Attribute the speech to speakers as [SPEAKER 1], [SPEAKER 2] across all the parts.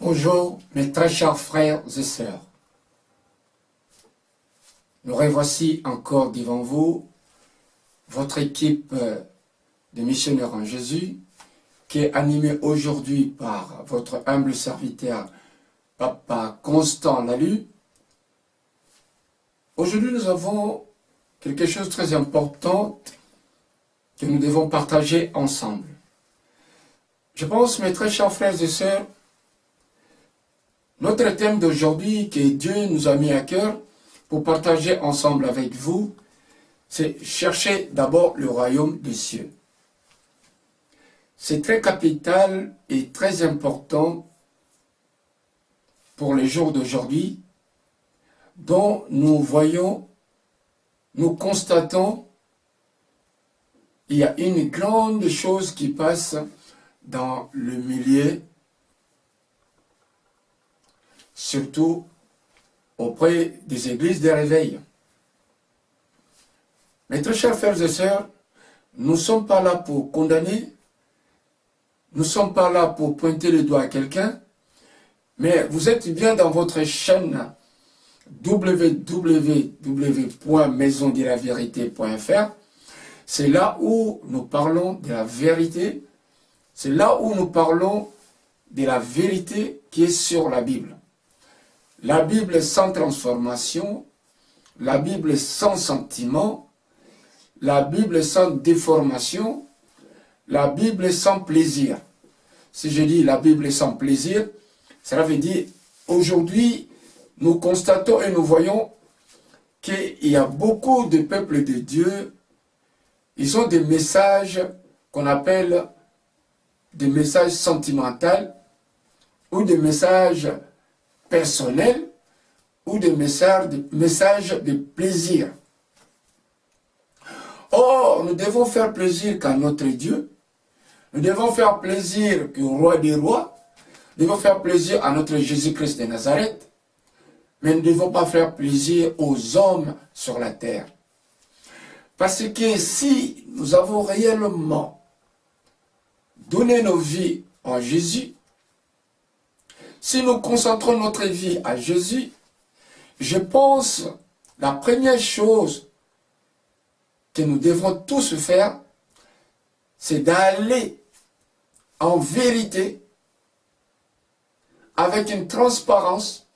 [SPEAKER 1] Bonjour mes très chers frères et sœurs. Nous revoici encore devant vous, votre équipe de missionnaires en Jésus, qui est animée aujourd'hui par votre humble serviteur, Papa Constant Lalu. Aujourd'hui, nous avons quelque chose de très important que nous devons partager ensemble. Je pense, mes très chers frères et sœurs, notre thème d'aujourd'hui que Dieu nous a mis à cœur pour partager ensemble avec vous, c'est chercher d'abord le royaume des cieux. C'est très capital et très important pour les jours d'aujourd'hui, dont nous voyons, nous constatons, il y a une grande chose qui passe dans le milieu, surtout auprès des églises de réveil. Mes très chers frères et sœurs, nous ne sommes pas là pour condamner, nous ne sommes pas là pour pointer le doigt à quelqu'un, mais vous êtes bien dans votre chaîne www.maisondelavérité.fr. C'est là où nous parlons de la vérité, c'est là où nous parlons de la vérité qui est sur la Bible. La Bible sans transformation, la Bible sans sentiment, la Bible sans déformation, la Bible sans plaisir. Si je dis la Bible sans plaisir, cela veut dire aujourd'hui, nous constatons et nous voyons qu'il y a beaucoup de peuples de Dieu, ils ont des messages qu'on appelle des messages sentimentaux ou des messages personnels ou des messages de plaisir. Or, nous devons faire plaisir qu'à notre Dieu, nous devons faire plaisir qu'au roi des rois, nous devons faire plaisir à notre Jésus-Christ de Nazareth, mais nous ne devons pas faire plaisir aux hommes sur la terre. Parce que si nous avons réellement donné nos vies en Jésus, si nous concentrons notre vie à Jésus, je pense la première chose que nous devons tous faire, c'est d'aller en vérité avec une transparence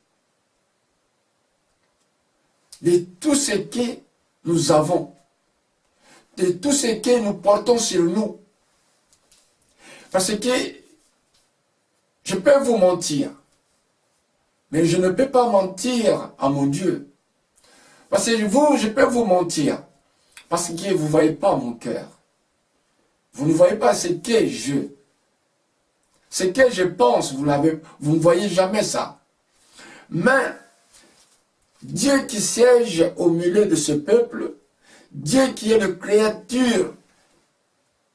[SPEAKER 1] de tout ce que nous avons, de tout ce que nous portons sur nous. Parce que je peux vous mentir, mais je ne peux pas mentir à mon Dieu. Parce que vous, je peux vous mentir, parce que vous ne voyez pas mon cœur. Vous ne voyez pas ce que je pense, vous ne voyez jamais ça. Mais Dieu qui siège au milieu de ce peuple, Dieu qui est la créature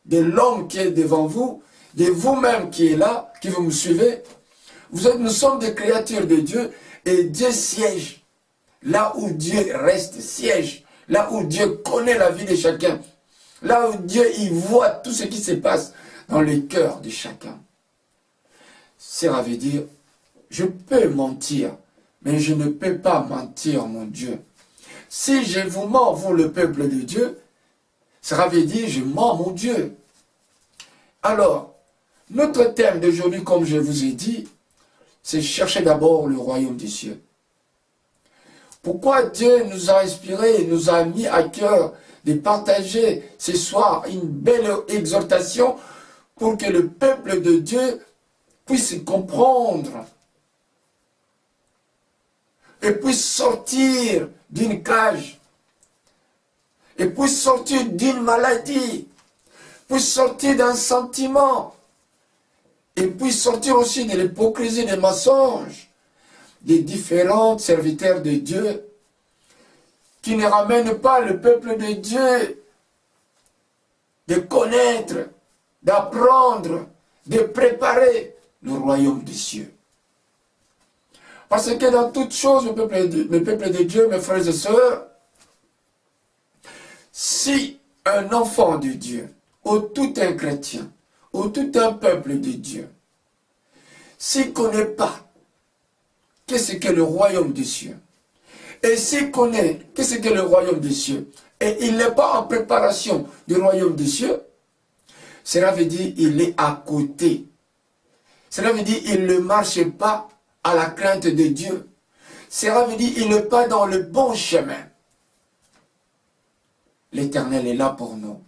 [SPEAKER 1] de l'homme qui est devant vous, de vous-même qui est là, qui vous me suivez, nous sommes des créatures de Dieu et Dieu siège. Là où Dieu reste, siège. Là où Dieu connaît la vie de chacun. Là où Dieu y voit tout ce qui se passe dans le cœur de chacun. Ça veut dire, je peux mentir, mais je ne peux pas mentir, mon Dieu. Si je vous mens, vous le peuple de Dieu, ça veut dire, je mens, mon Dieu. Alors, notre thème d'aujourd'hui, comme je vous ai dit, c'est chercher d'abord le royaume des cieux. Pourquoi Dieu nous a inspiré, nous a mis à cœur de partager ce soir une belle exhortation pour que le peuple de Dieu puisse comprendre et puisse sortir d'une cage et puisse sortir d'une maladie, puisse sortir d'un sentiment et puisse sortir aussi de l'hypocrisie des mensonges des différents serviteurs de Dieu qui ne ramènent pas le peuple de Dieu de connaître, d'apprendre, de préparer le royaume des cieux. Parce que dans toutes choses, le peuple de Dieu, mes frères et sœurs, si un enfant de Dieu, ou tout un chrétien, ou tout un peuple de Dieu, s'il ne connaît pas qu'est-ce que le royaume des cieux. Et s'il connaît qu'est-ce que le royaume des cieux, et il n'est pas en préparation du royaume des cieux, cela veut dire qu'il est à côté. Cela veut dire qu'il ne marche pas à la crainte de Dieu. Cela veut dire qu'il n'est pas dans le bon chemin. L'Éternel est là pour nous.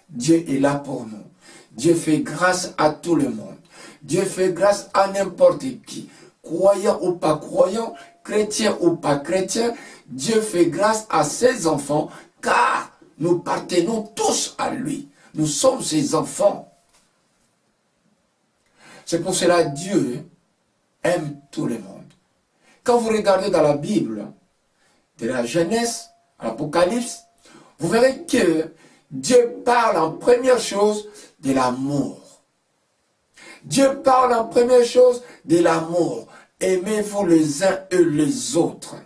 [SPEAKER 1] Dieu est là pour nous. Dieu fait grâce à tout le monde. Dieu fait grâce à n'importe qui. Croyant ou pas croyant, chrétien ou pas chrétien, Dieu fait grâce à ses enfants, car nous appartenons tous à lui. Nous sommes ses enfants. C'est pour cela que Dieu aime tout le monde. Quand vous regardez dans la Bible, de la Genèse à l'Apocalypse, vous verrez que Dieu parle en première chose de l'amour. Dieu parle en première chose de l'amour. Aimez-vous les uns et les autres.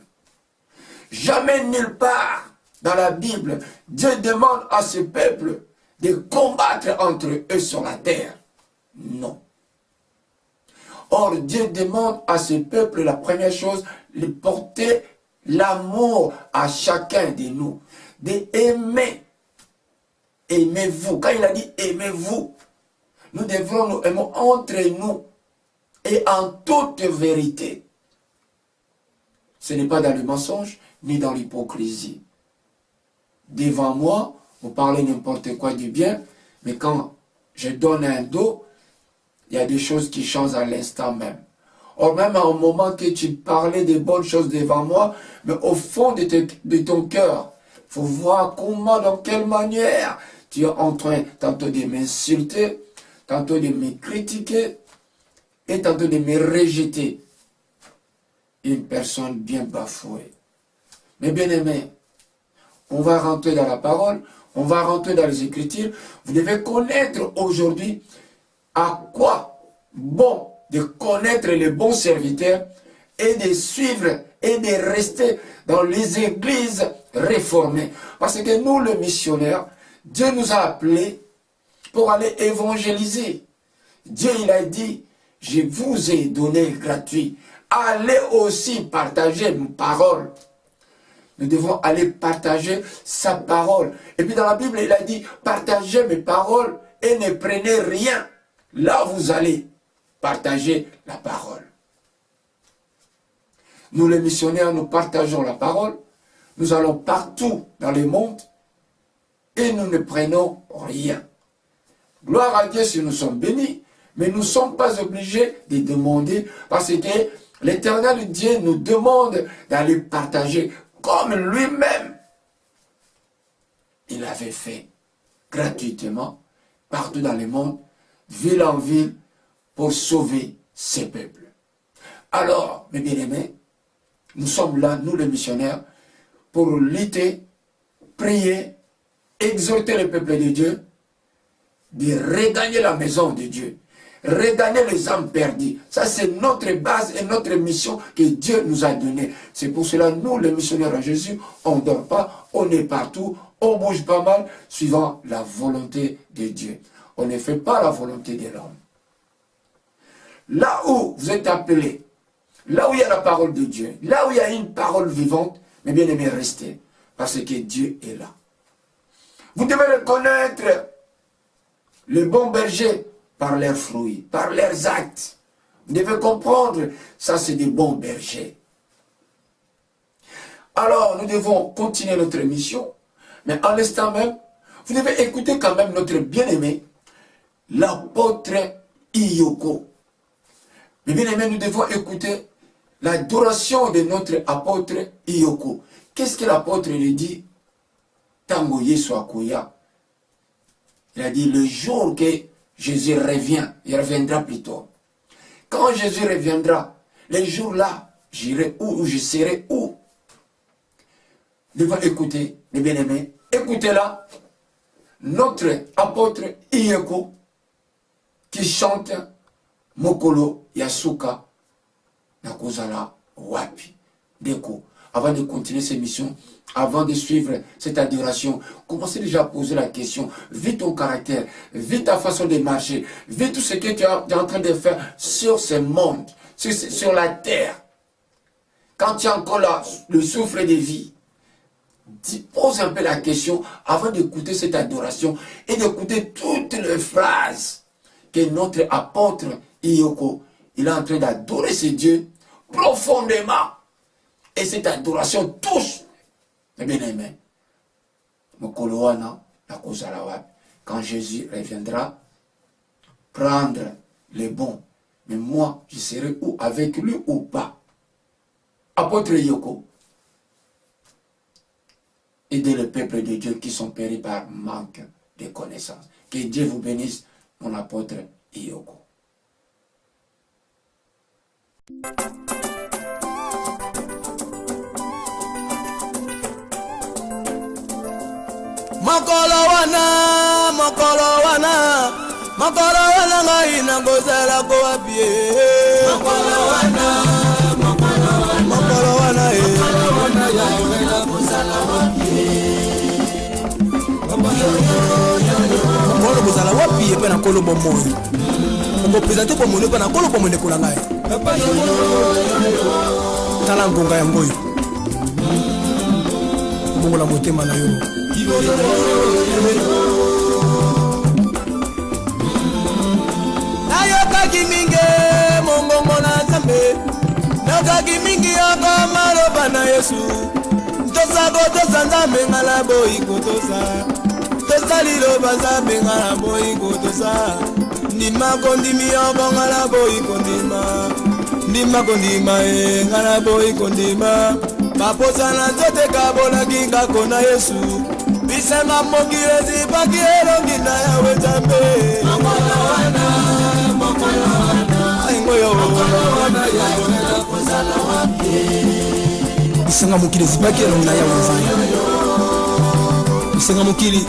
[SPEAKER 1] Jamais nulle part dans la Bible, Dieu demande à ce peuple de combattre entre eux sur la terre. Non. Or, Dieu demande à ce peuple, la première chose, de porter l'amour à chacun de nous. D'aimer. Aimez-vous. Quand il a dit aimez-vous, nous devrons nous aimer entre nous et en toute vérité. Ce n'est pas dans le mensonge ni dans l'hypocrisie. Devant moi, vous parlez n'importe quoi du bien, mais quand je donne un dos, il y a des choses qui changent à l'instant même. Or, même à un moment que tu parlais des bonnes choses devant moi, mais au fond de ton cœur, il faut voir comment, dans quelle manière tu es en train tantôt de m'insulter, tantôt de me critiquer, et tantôt de me rejeter. Une personne bien bafouée. Mais bien aimé, on va rentrer dans la parole, on va rentrer dans les Écritures. Vous devez connaître aujourd'hui à quoi bon de connaître les bons serviteurs et de suivre et de rester dans les églises réformées. Parce que nous, les missionnaires, Dieu nous a appelés pour aller évangéliser. Dieu, il a dit, je vous ai donné gratuit. Allez aussi partager mes paroles. Nous devons aller partager sa parole. Et puis dans la Bible, il a dit, partagez mes paroles et ne prenez rien. Là, vous allez partager la parole. Nous, les missionnaires, nous partageons la parole. Nous allons partout dans le monde et nous ne prenons rien. Gloire à Dieu si nous sommes bénis, mais nous ne sommes pas obligés de demander parce que l'Éternel Dieu nous demande d'aller partager comme lui-même. Il avait fait gratuitement partout dans le monde, ville en ville, pour sauver ses peuples. Alors, mes bien-aimés, nous sommes là, nous les missionnaires, pour lutter, prier, exhorter le peuple de Dieu, de regagner la maison de Dieu, regagner les âmes perdues. Ça, c'est notre base et notre mission que Dieu nous a donnée. C'est pour cela, nous, les missionnaires à Jésus, on ne dort pas, on est partout, on bouge pas mal, suivant la volonté de Dieu. On ne fait pas la volonté de l'homme. Là où vous êtes appelés, là où il y a la parole de Dieu, là où il y a une parole vivante, mais bien aimé, restez, parce que Dieu est là. Vous devez reconnaître le bon berger par leurs fruits, par leurs actes. Vous devez comprendre, ça c'est des bons bergers. Alors, nous devons continuer notre mission, mais en l'instant même, vous devez écouter quand même notre bien-aimé, l'apôtre Iyoko. Mais bien aimé, nous devons écouter l'adoration de notre apôtre Iyoko. Qu'est-ce que l'apôtre lui dit? Tango Yesu Akoya. Il a dit, le jour que Jésus revient, il reviendra plus tôt. Quand Jésus reviendra, les jours-là, j'irai où ou je serai où? Nous devons écouter, mes bien-aimés, écoutez-là, notre apôtre Iyoko, qui chante Mokolo Yasuka Nakozala Wapi. Deko, avant de continuer ces missions, avant de suivre cette adoration, commencez déjà à poser la question, vis ton caractère, vis ta façon de marcher, vis tout ce que tu es en train de faire sur ce monde, sur la terre. quand tu as encore le souffle de vie, pose un peu la question avant d'écouter cette adoration et d'écouter toutes les phrases que notre apôtre Iyoko, il est en train d'adorer ce Dieu profondément. Et cette adoration touche les bien-aimés. Quand Jésus reviendra, prendre les bons. Mais moi, je serai où avec lui ou pas? Apôtre Iyoko, aidez le peuple de Dieu qui sont péris par manque de connaissances. Que Dieu vous bénisse, mon apôtre Iyoko.
[SPEAKER 2] Makolo wana ngai na gozala ko apie. Makolo wana ya na gozala apie. Makolo gozala wapi pe na kolo bomoyo. Ngo présenter ko mono pe na kolo bomoyo ko ngai. Tala ngonga ya ngoyo. Bongo la motema na yo. Nayokaki mingi mongongo na Nzambe, nayokaki mingi yoko maloba na Yesu. Tosako tosa Nzambe ngala boyi kotosa, tosa liloba Nzambe ngala boyi kotosa. Ndima kondimi yoko ngala boyi kondima, ndima kondima ngala boyi kondima. Baposa na nzote kabonaki ngako na Yesu. Bisenga mokirezi baki elongi na yawe Nzambe. Mokolo wana aingoyo mokolo wana ya kozala wapi. Bisenga mokirezi baki elongi na yawe Nzambe. Bisenga mokili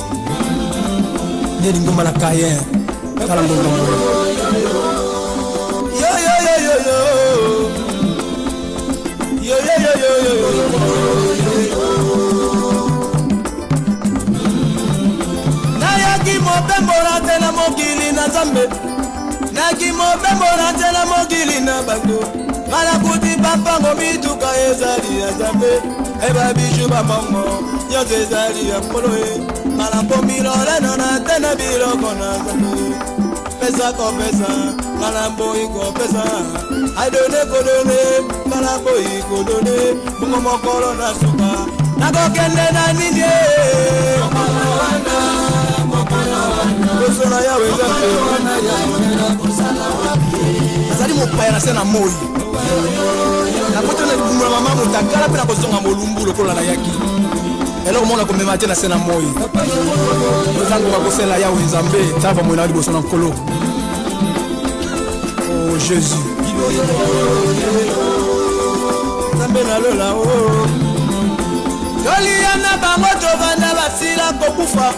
[SPEAKER 2] neli ngoma na kaye kala ngoma yo yo yo yo yo yo yo yo yo yo. Nayaki mopembola tena mokili na Nzambe, nayaki mopembola tena mokili na bato. Ngala kuti papango mituka ezali ya Nzambe, eba biju bapango nyonso ezali ya Nkolo ye. Ngala pomilole nona tena biloko na Nzambe, pesa kopesa ngala boyi kopesa. Adone kodone ngala boyi kodone, bungo mokolo na suka nakokende na nini. Kosona yawe azali mopaya na se na moi nakotana libumu na mama motakala mpe na kozonga molumbu lokola na yaki eloko mona komema te na se na moi ozangoka kosela yawe Nzambe ta bamoi na liboso na Nkolo. Oh Jésus Nzambe nalola o tolia na bango tovanda basila kokufa,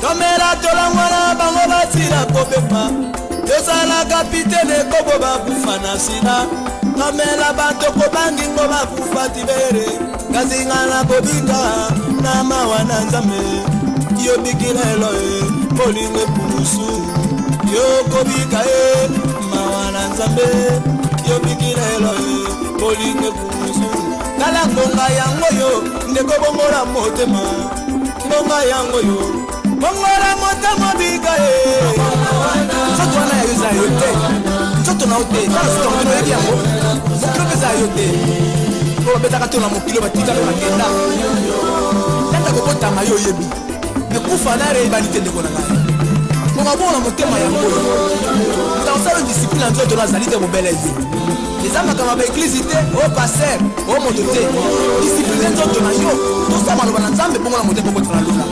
[SPEAKER 2] tomela tolangwana bango basila kobepa, tosala kapitene kobo bakufa na sila, tomela bato kobangingo bakufa tibere, kazinga na kobika na mawa na Nzambe. Yo bikilelo bolingo pusu, yo kobika mawa na Nzambe. Yo bikilelo bolingo pusu, kala ngonga yango yo ndeko bongola motema, ngonga yango yo bongola motema bika nzoto wana ya yoza yo te, nzoto na ote kala sitongo yebi yango mokilo peza yo te. Oyo betaka to na mokilo batika pe bakenda tata kokotama yo yebi mekufa na reyebani te ndeko na ngai ngonga bongola motema yango yo ntaosala discipline na nzoto nazali te mobele ye eza makambo ba eglise te o paster o moto te discipline nzoto na yo tosala maloba na Nzambe bongola motema okota na lula.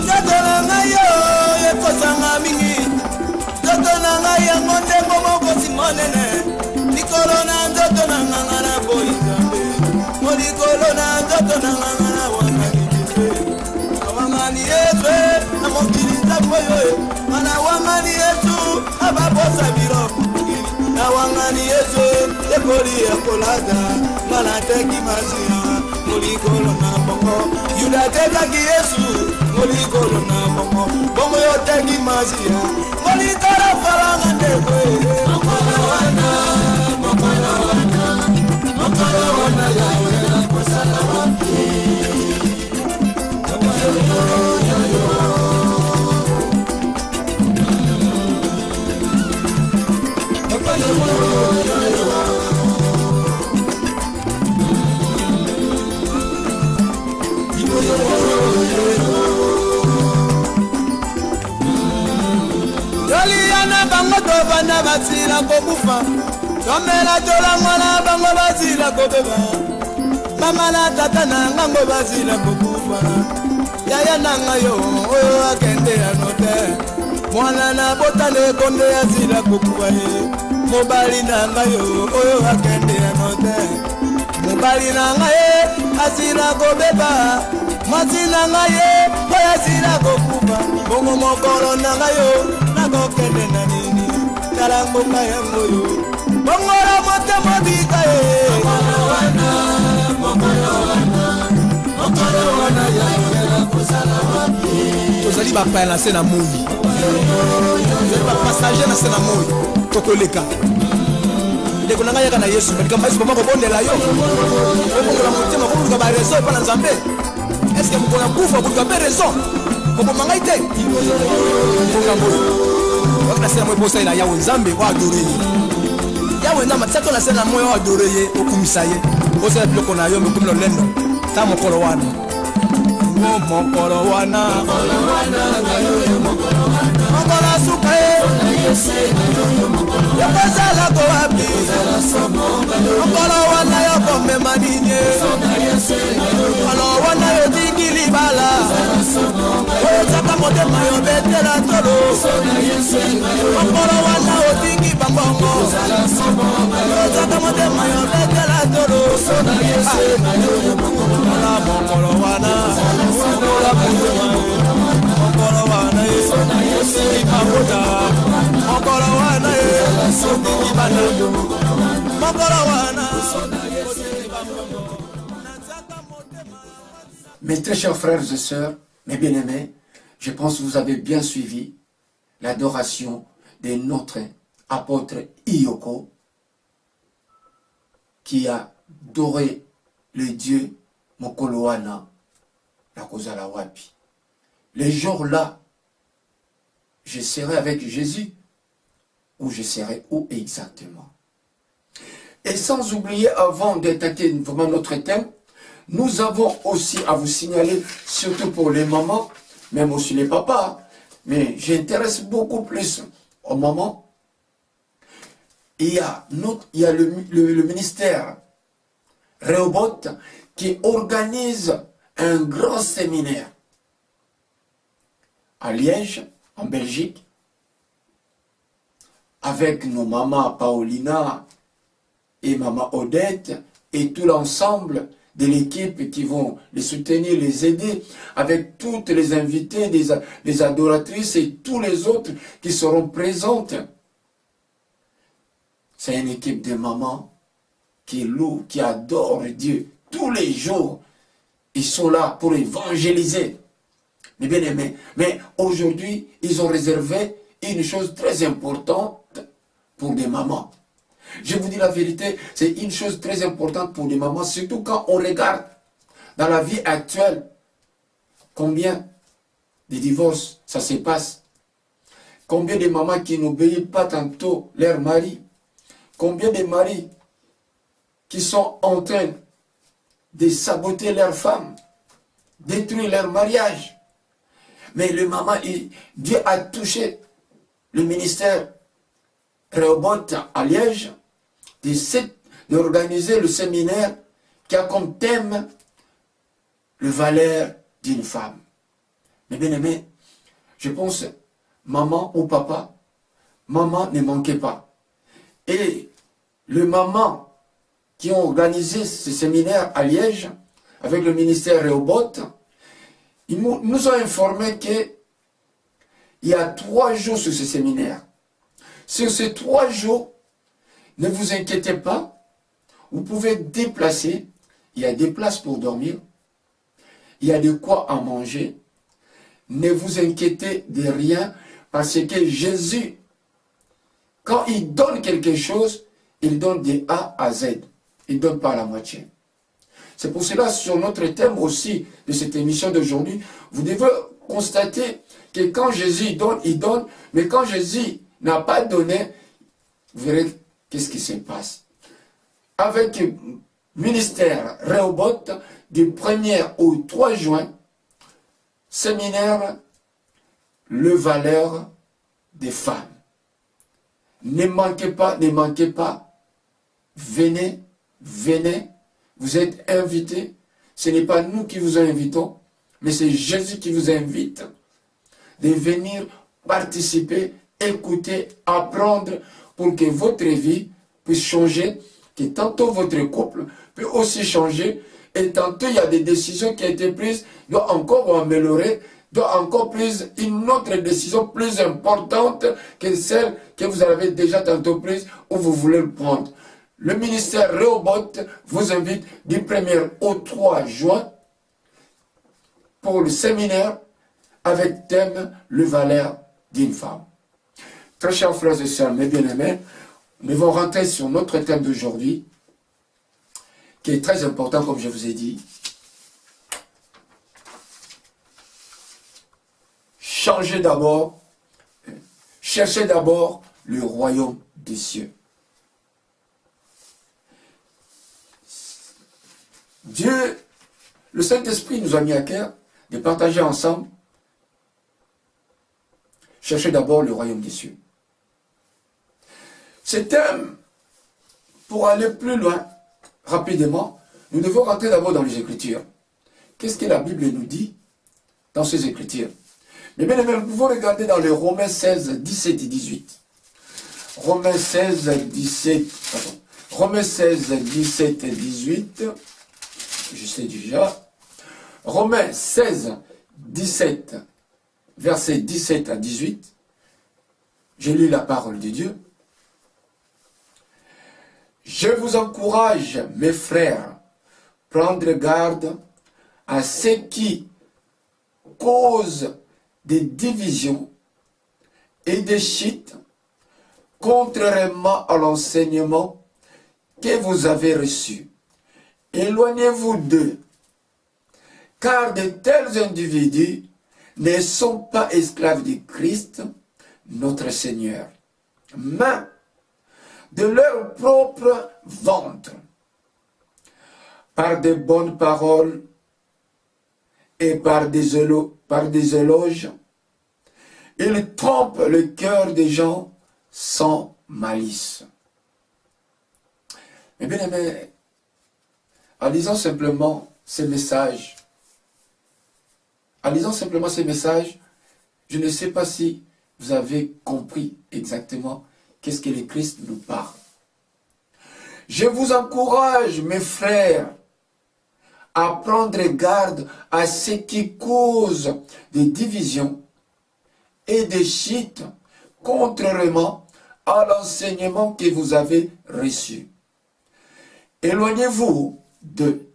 [SPEAKER 2] Nzoto na ngai yo ekosanga mingi, nzoto na ngai yango ndengo mokosi monene, likolo na nzoto na nganga na boyi Nzambe, molikolo na nzoto na nganga na wangani Yesu, wangani Yesu na mokili Nzambe yo, mana wangani Yesu ababosa biloko na wangani Yesu ekoli ekolada ngala teki masia molikolo na bongo yuda tekaki Yesu molikolo na bongo bongo yo teki masia molikolo falanga ndekwe mokolo wana mokolo wana mokolo Toliana bango tovanda basila kokufa, tomela tolangwana bango basila kobeba, mama na tata na ngango basila kokufa, yaya nanga yo oyo akende anote, mwana na botane konde asila kokufa ye, mobali nanga yo oyo akende anote, mobali nanga ye asila kobeba, mwasi nanga ye oyo asila kokufa, bongo mokolo nanga yo nakokende na nini tala mboka yango yo bongola motema bika ye mokolo wana yayela kozala wapi tozali bapaya na se na moi tozali bapassager na se na moi tokoleka ndeko na ngai yaka na yesu malikamba yesu bama kobondela yo obongola motema koluka barezo epa na nzambe eske mokolo kufa koluka mpe raison koboma ngai te mbokambo wakina sena mwe posa ila yawe nzambe wa adore ye yawe nzambe tiato na sena mwe wa adore ye okumisa ye posa ya biloko na yo mekumilo lendo ta mokolo wana mokolo wana mokolo asuka ye yokozala ko wapi mokolo wana yokomema nini mokolo wana yotingi libala oyozaka motema yobetela tolo mokolo wana otingi bambongo oyozaka motema yobetela tolo mokolo wana mokolo wana ibabota mokolo wana ibana mokolo wana.
[SPEAKER 1] Mes très chers frères et sœurs, mes bien-aimés, je pense que vous avez bien suivi l'adoration de notre apôtre Iyoko qui a adoré le Dieu Mokolo wana na kozala wapi. Le jour-là, je serai avec Jésus ou je serai où exactement. Et sans oublier, avant d'attaquer vraiment notre thème, nous avons aussi à vous signaler, surtout pour les mamans, même aussi les papas, mais j'intéresse beaucoup plus aux mamans. Il y a le ministère Rehoboth qui organise un grand séminaire à Liège, en Belgique, avec nos mamans Paulina et maman Odette et tout l'ensemble de l'équipe qui vont les soutenir, les aider, avec toutes les invités, les adoratrices et tous les autres qui seront présentes. C'est une équipe de mamans qui louent, qui adorent Dieu tous les jours. Ils sont là pour évangéliser. Mais bien aimés, mais aujourd'hui, ils ont réservé une chose très importante pour des mamans. Je vous dis la vérité, c'est une chose très importante pour des mamans, surtout quand on regarde dans la vie actuelle combien de divorces ça se passe. Combien de mamans qui n'obéissent pas tantôt leur mari. Combien de maris qui sont en train de saboter leur femme, détruire leur mariage. Mais le maman, Dieu a touché le ministère Rehoboth à Liège d'organiser le séminaire qui a comme thème le valeur d'une femme. Mais bien aimé, je pense, maman ou papa, maman ne manquez pas. Et le maman qui ont organisé ce séminaire à Liège avec le ministère Rehoboth, ils nous ont informé qu'il y a 3 jours sur ce séminaire. Sur ces 3 jours, ne vous inquiétez pas, vous pouvez déplacer, il y a des places pour dormir, il y a de quoi à manger. Ne vous inquiétez de rien, parce que Jésus, quand il donne quelque chose, il donne de A à Z. Il ne donne pas la moitié. C'est pour cela, sur notre thème aussi de cette émission d'aujourd'hui, vous devez constater que quand Jésus donne, il donne, mais quand Jésus n'a pas donné, vous verrez qu'est-ce qui se passe? Avec le ministère Rehoboth, du 1er au 3 juin, séminaire Le Valeur des femmes. Ne manquez pas, venez, venez, vous êtes invités. Ce n'est pas nous qui vous invitons, mais c'est Jésus qui vous invite de venir participer, écouter, apprendre pour que votre vie puisse changer, que tantôt votre couple peut aussi changer, et tantôt il y a des décisions qui ont été prises, doit encore améliorer, doit encore prise une autre décision plus importante que celle que vous avez déjà tantôt prise ou vous voulez le prendre. Le ministère Rehoboth vous invite du 1er au 3 juin pour le séminaire avec thème Le valeur d'une femme. Très chers frères et sœurs, mes bien-aimés, nous devons rentrer sur notre thème d'aujourd'hui, qui est très important, comme je vous ai dit. Cherchez d'abord le royaume des cieux. Dieu, le Saint-Esprit nous a mis à cœur de partager ensemble. Cherchez d'abord le royaume des cieux. Ce thème, pour aller plus loin, rapidement, nous devons rentrer d'abord dans les Écritures. Qu'est-ce que la Bible nous dit dans ces Écritures? Mais bien aimé, nous pouvons regarder dans les Romains 16, 17 et 18. Romains 16, 17 et 18. Je sais déjà. Romains 16, 17, versets 17 à 18. Je lis la parole de Dieu. Je vous encourage, mes frères, prendre garde à ce qui cause des divisions et des chutes, contrairement à l'enseignement que vous avez reçu. Éloignez-vous d'eux, car de tels individus ne sont pas esclaves du Christ, notre Seigneur, mais de leur propre ventre, par de bonnes paroles et par des éloges, ils trompent le cœur des gens sans malice. Mais bien aimé, en lisant simplement ces messages, je ne sais pas si vous avez compris exactement qu'est-ce que le Christ nous parle. Je vous encourage, mes frères, à prendre garde à ce qui cause des divisions et des chutes, contrairement à l'enseignement que vous avez reçu. Éloignez-vous d'eux.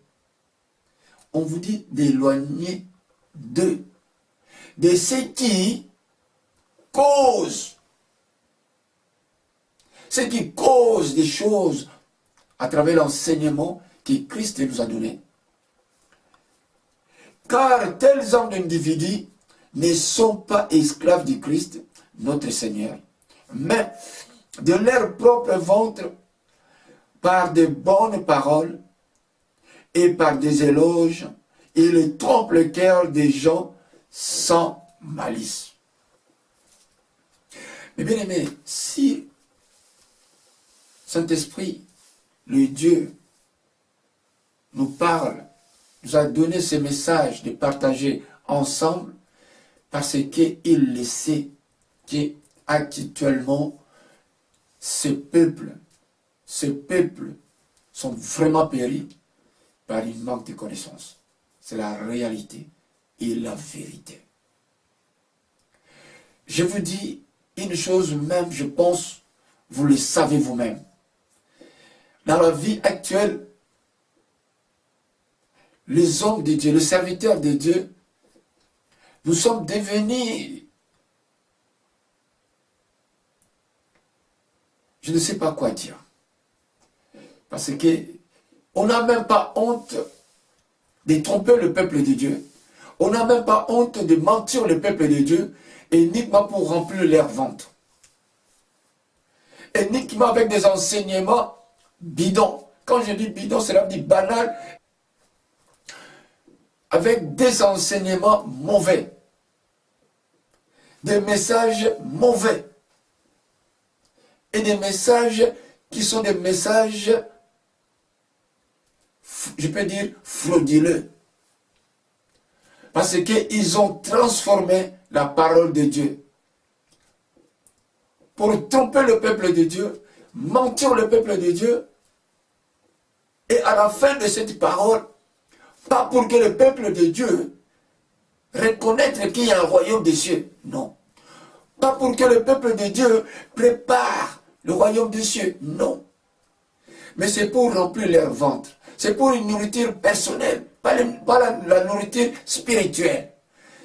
[SPEAKER 1] On vous dit d'éloigner d'eux, de ce qui cause des choses à travers l'enseignement que Christ nous a donné. Car tels hommes d'individus ne sont pas esclaves du Christ, notre Seigneur, mais de leur propre ventre, par de bonnes paroles et par des éloges, ils trompent le cœur des gens sans malice. Mais bien aimé, si Saint-Esprit, le Dieu, nous parle, nous a donné ce message de partager ensemble, parce qu'il le sait qu'actuellement, ce peuple sont vraiment péris par une manque de connaissances. C'est la réalité et la vérité. Je vous dis une chose même, je pense, vous le savez vous-même. Dans la vie actuelle, les hommes de Dieu, les serviteurs de Dieu, nous sommes devenus, je ne sais pas quoi dire. Parce que on n'a même pas honte de tromper le peuple de Dieu. On n'a même pas honte de mentir le peuple de Dieu, et uniquement pour remplir leur ventre. uniquement avec des enseignements bidons. Quand je dis bidon, cela veut dire banal, avec des enseignements mauvais, des messages mauvais, et des messages qui sont des messages, je peux dire, frauduleux. Parce qu'ils ont transformé la parole de Dieu. Pour tromper le peuple de Dieu, mentir le peuple de Dieu, et à la fin de cette parole, pas pour que le peuple de Dieu reconnaisse qu'il y a un royaume des cieux, non. Pas pour que le peuple de Dieu prépare le royaume des cieux, non. Mais c'est pour remplir leur ventre. C'est pour une nourriture personnelle, pas la nourriture spirituelle.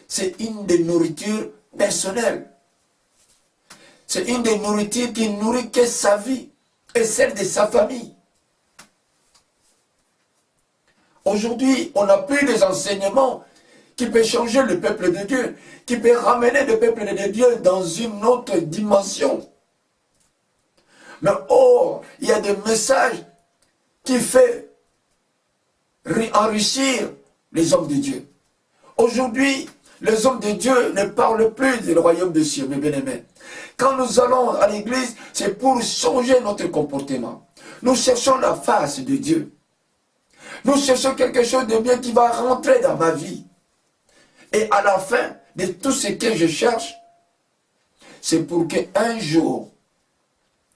[SPEAKER 1] C'est une des nourritures personnelles. C'est une des nourritures qui nourrit que sa vie et celle de sa famille. Aujourd'hui, on n'a plus des enseignements qui peuvent changer le peuple de Dieu, qui peuvent ramener le peuple de Dieu dans une autre dimension. Mais oh, il y a des messages qui font enrichir les hommes de Dieu. Aujourd'hui, les hommes de Dieu ne parlent plus du royaume des cieux, mes bien-aimés. Quand nous allons à l'église, c'est pour changer notre comportement. Nous cherchons la face de Dieu. Nous cherchons quelque chose de bien qui va rentrer dans ma vie. Et à la fin de tout ce que je cherche, c'est pour qu'un jour,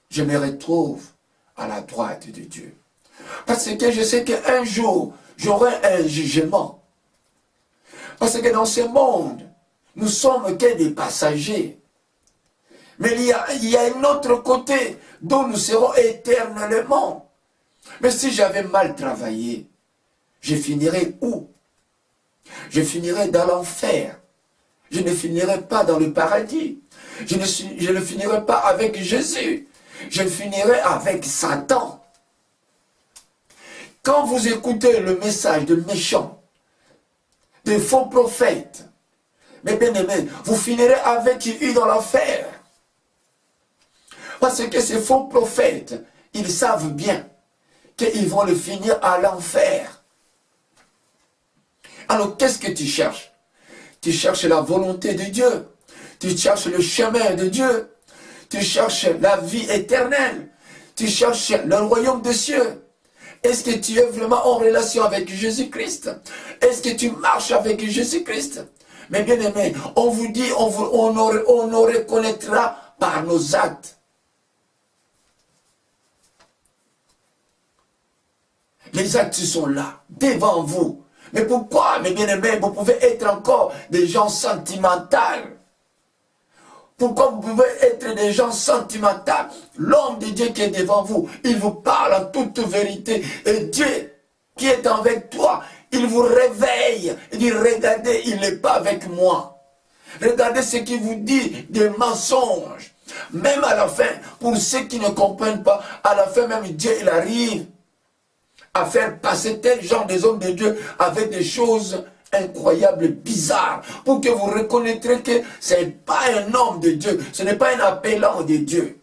[SPEAKER 1] je me retrouve à la droite de Dieu. Parce que je sais qu'un jour, j'aurai un jugement. Parce que dans ce monde, nous sommes que des passagers. Mais il y a un autre côté dont nous serons éternellement. Mais si j'avais mal travaillé, je finirais où? Je finirais dans l'enfer. Je ne finirais pas dans le paradis. Je ne finirais pas avec Jésus. Je finirais avec Satan. Quand vous écoutez le message de méchants, de faux prophètes, mes bien-aimés, vous finirez avec eux dans l'enfer. Parce que ces faux prophètes, ils savent bien qu'ils vont le finir à l'enfer. Alors, qu'est-ce que tu cherches? Tu cherches la volonté de Dieu. Tu cherches le chemin de Dieu. Tu cherches la vie éternelle. Tu cherches le royaume des cieux. Est-ce que tu es vraiment en relation avec Jésus-Christ? Est-ce que tu marches avec Jésus-Christ? Mais bien aimé, on vous dit, on nous reconnaîtra par nos actes. Les actes sont là, devant vous. Mais pourquoi, mes bien-aimés, vous pouvez être encore des gens sentimentaux? Pourquoi vous pouvez être des gens sentimentaux? L'homme de Dieu qui est devant vous, il vous parle en toute vérité. Et Dieu qui est avec toi, il vous réveille. Il dit, regardez, il n'est pas avec moi. Regardez ce qu'il vous dit, des mensonges. Même à la fin, pour ceux qui ne comprennent pas, à la fin même Dieu, il arrive à faire passer tel genre des hommes de Dieu avec des choses incroyables, bizarres, pour que vous reconnaîtrez que ce n'est pas un homme de Dieu, ce n'est pas un appelant de Dieu.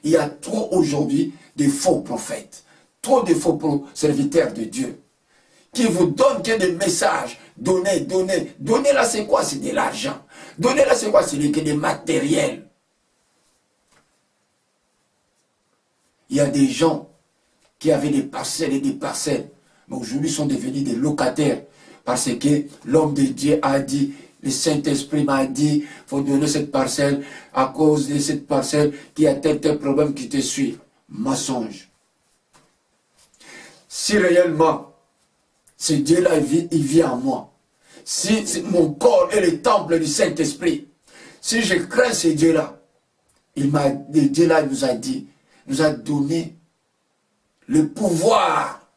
[SPEAKER 1] Il y a trop aujourd'hui de faux prophètes, trop de faux serviteurs de Dieu, qui vous donnent que des messages, donnez là c'est quoi? C'est de l'argent. Donnez là c'est quoi? C'est que des matériels. Il y a des gens qui avaient des parcelles et des parcelles, mais aujourd'hui sont devenus des locataires. Parce que l'homme de Dieu a dit, le Saint-Esprit m'a dit, il faut donner cette parcelle à cause de cette parcelle qui a tel problème qui te suit. Mensonge. Si réellement, ce Dieu-là, il vit en moi, si mon corps est le temple du Saint-Esprit, si je crains ce Dieu-là, le Dieu-là nous a dit, nous a donné le pouvoir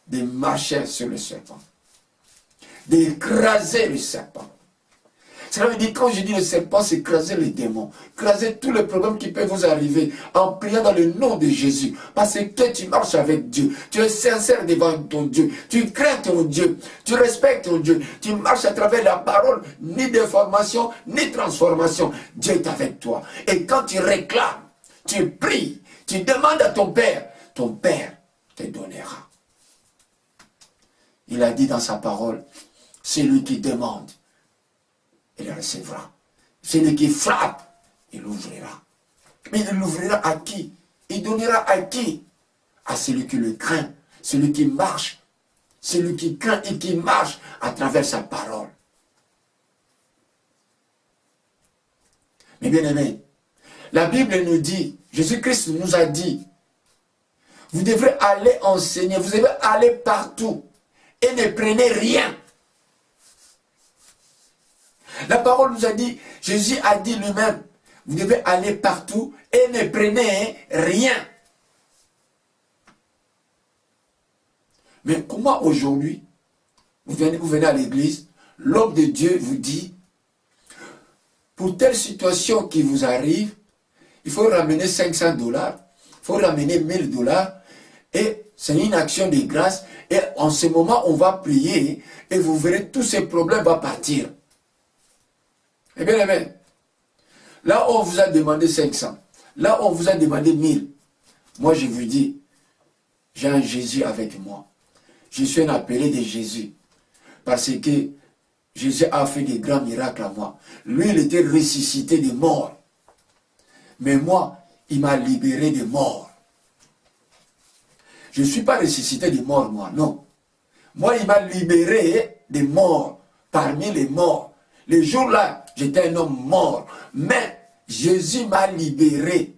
[SPEAKER 1] de marcher sur le serpent, d'écraser le serpent. Cela veut dire, quand je dis le serpent, c'est écraser les démons, écraser tous les problèmes qui peuvent vous arriver en priant dans le nom de Jésus. Parce que tu marches avec Dieu, tu es sincère devant ton Dieu, tu crains ton Dieu, tu respectes ton Dieu, tu marches à travers la parole, ni déformation, ni transformation. Dieu est avec toi. Et quand tu réclames, tu pries, tu demandes à ton Père te donnera. Il a dit dans sa parole, c'est lui qui demande, il recevra. Celui qui frappe, il ouvrira. Mais il l'ouvrira à qui? Il donnera à qui? À celui qui le craint, celui qui marche, celui qui craint et qui marche à travers sa parole. Mais bien aimé, la Bible nous dit, Jésus-Christ nous a dit, vous devrez aller enseigner, vous devez aller partout et ne prenez rien. La parole nous a dit, Jésus a dit lui-même, vous devez aller partout et ne prenez rien. Mais comment aujourd'hui, vous venez à l'église, l'homme de Dieu vous dit, pour telle situation qui vous arrive, il faut ramener 500 $, il faut ramener 1000 $, et c'est une action de grâce, et en ce moment, on va prier, et vous verrez, tous ces problèmes vont partir. Eh bien, amen. Là, on vous a demandé 500. Là, on vous a demandé 1000. Moi, je vous dis, j'ai un Jésus avec moi. Je suis un appelé de Jésus. Parce que Jésus a fait des grands miracles à moi. Lui, il était ressuscité des morts. Mais moi, il m'a libéré des morts. Je ne suis pas ressuscité des morts, moi, non. Moi, il m'a libéré des morts, parmi les morts. Les jours-là, j'étais un homme mort. Mais Jésus m'a libéré.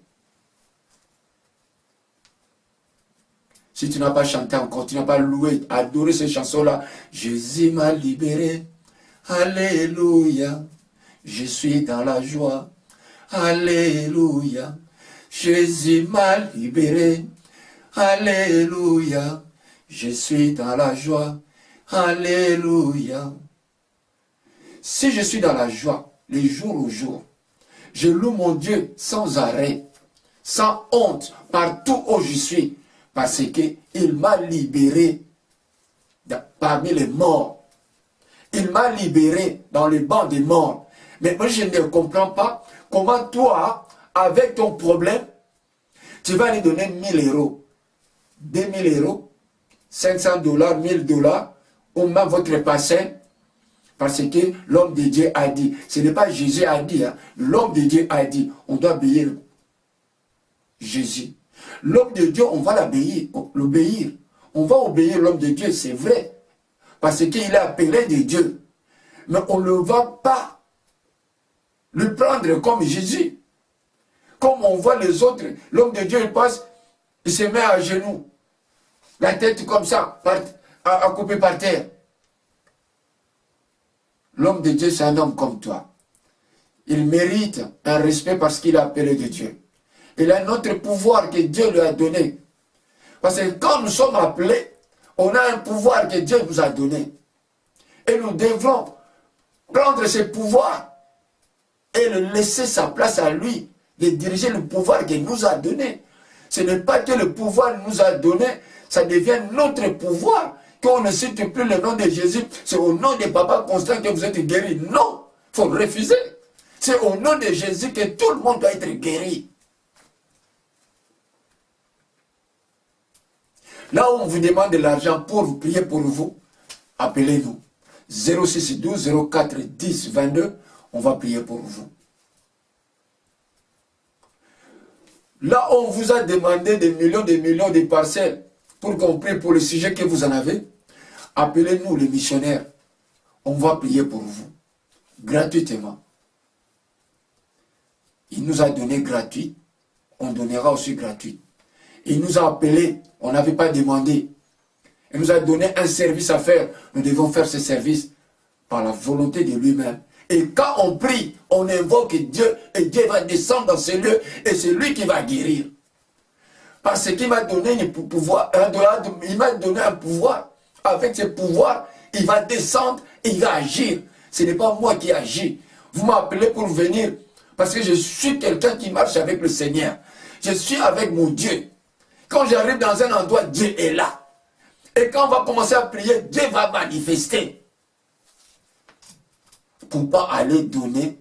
[SPEAKER 1] Si tu n'as pas chanté encore, tu n'as pas loué, adoré ces chansons-là. Jésus m'a libéré. Alléluia. Je suis dans la joie. Alléluia. Jésus m'a libéré. Alléluia. Je suis dans la joie. Alléluia. Si je suis dans la joie, les jours au jour, je loue mon Dieu sans arrêt, sans honte, partout où je suis, parce qu'il m'a libéré parmi les morts. Il m'a libéré dans le banc des morts. Mais moi, je ne comprends pas comment toi, avec ton problème, tu vas lui donner 1000 €, 2000 €, 500 $, 1000 $, ou même votre passé. Parce que l'homme de Dieu a dit, ce n'est pas Jésus qui a dit, hein, l'homme de Dieu a dit, on doit obéir Jésus. L'homme de Dieu, on va l'obéir. On va obéir l'homme de Dieu, c'est vrai. Parce qu'il est appelé de Dieu. Mais on ne va pas le prendre comme Jésus. Comme on voit les autres, l'homme de Dieu, il passe, il se met à genoux. La tête comme ça, à couper par terre. L'homme de Dieu, c'est un homme comme toi. Il mérite un respect parce qu'il est appelé de Dieu. Il a un autre pouvoir que Dieu lui a donné. Parce que quand nous sommes appelés, on a un pouvoir que Dieu nous a donné. Et nous devons prendre ce pouvoir et le laisser sa place à lui, de diriger le pouvoir qu'il nous a donné. Ce n'est pas que le pouvoir nous a donné, ça devient notre pouvoir. Qu'on ne cite plus le nom de Jésus, c'est au nom de Papa Constant que vous êtes guéri. Non, il faut refuser. C'est au nom de Jésus que tout le monde doit être guéri. Là où on vous demande de l'argent pour vous prier pour vous, appelez-nous. 06 12 04 10 22, on va prier pour vous. Là où on vous a demandé des millions de parcelles pour qu'on prie pour le sujet que vous en avez, appelez-nous les missionnaires. On va prier pour vous. Gratuitement. Il nous a donné gratuit. On donnera aussi gratuit. Il nous a appelés. On n'avait pas demandé. Il nous a donné un service à faire. Nous devons faire ce service par la volonté de lui-même. Et quand on prie, on invoque Dieu et Dieu va descendre dans ces lieux et c'est lui qui va guérir. Parce qu'il m'a donné un pouvoir, il m'a donné un pouvoir. Avec ce pouvoir, il va descendre et il va agir. Ce n'est pas moi qui agis. Vous m'appelez pour venir parce que je suis quelqu'un qui marche avec le Seigneur. Je suis avec mon Dieu. Quand j'arrive dans un endroit, Dieu est là. Et quand on va commencer à prier, Dieu va manifester. Pour ne pas aller donner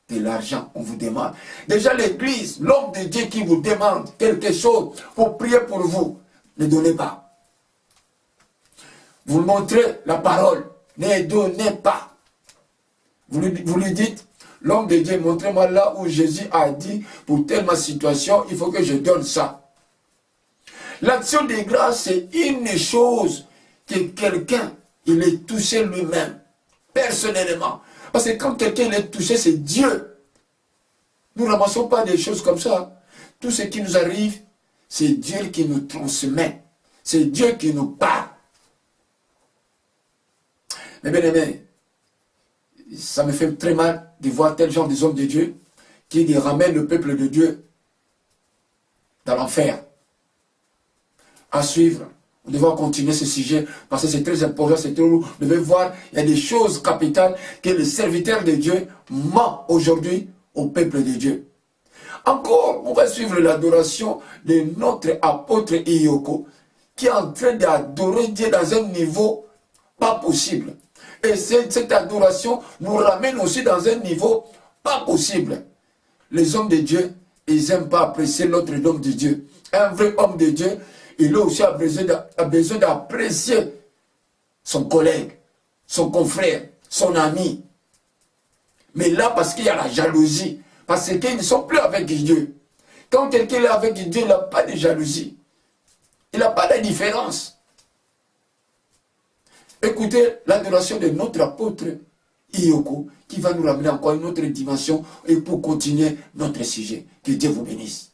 [SPEAKER 1] de l'argent, on vous demande. Déjà l'église, l'homme de Dieu qui vous demande quelque chose pour prier pour vous, ne donnez pas. Vous montrez la parole, ne donnez pas. Vous lui dites, l'homme de Dieu, montrez-moi là où Jésus a dit, pour telle ma situation, il faut que je donne ça. L'action de grâce, c'est une chose que quelqu'un, il est touché lui-même, personnellement. Parce que quand quelqu'un est touché, c'est Dieu. Nous ne ramassons pas des choses comme ça. Tout ce qui nous arrive, c'est Dieu qui nous transmet. C'est Dieu qui nous parle. Mais bien aimé, ça me fait très mal de voir tel genre des hommes de Dieu qui ramènent le peuple de Dieu dans l'enfer. À suivre. Nous devons continuer ce sujet parce que c'est très important, c'est très lourd. Vous devez voir, il y a des choses capitales que le serviteur de Dieu ment aujourd'hui au peuple de Dieu. Encore, on va suivre l'adoration de notre apôtre Iyoko qui est en train d'adorer Dieu dans un niveau pas possible. Et cette adoration nous ramène aussi dans un niveau pas possible. Les hommes de Dieu, ils n'aiment pas apprécier l'autre homme de Dieu. Un vrai homme de Dieu, il a aussi besoin d'apprécier son collègue, son confrère, son ami. Mais là, parce qu'il y a la jalousie, parce qu'ils ne sont plus avec Dieu. Quand quelqu'un est avec Dieu, il n'a pas de jalousie. Il n'a pas de différence. Écoutez l'adoration de notre apôtre Iyoko, qui va nous ramener encore une autre dimension et pour continuer notre sujet. Que Dieu vous bénisse.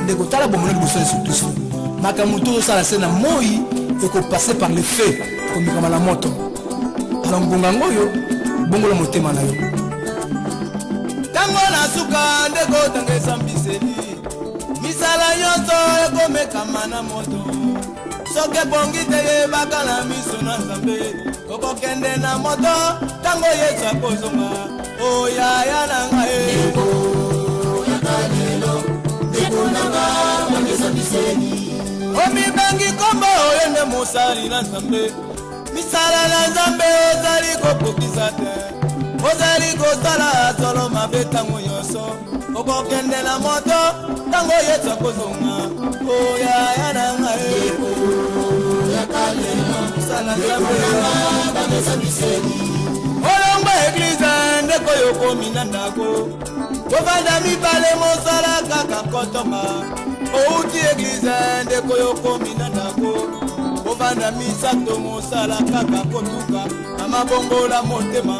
[SPEAKER 2] ndeko tala bomona liboso yesu kristo makambo tozosala se na moi ekopase par le feu komikama na moto ala ngongango oyo bongola motema na yo ntango na suka ndeko tangesa mbiseli misala nyonso ekomekama na moto soki ebongi te yebaka na miso na nzambe okokende na moto ntango yesu akozonga oyaya na ngai omibangi kombo oyende mosali na nzambe misala na nzambe ozali kokokisa te ozali kosala solo mabe ntango nyonso okokende na moto ntango yesu akozonga oyaya na ngai misala nzambe olongwa eglize ndeko yokomi na ndako kovanda mibale mosala kaka kotoma outi eglize ndeko yokomi na ndako kovanda misato mosala kaka kotuka na mabongola motema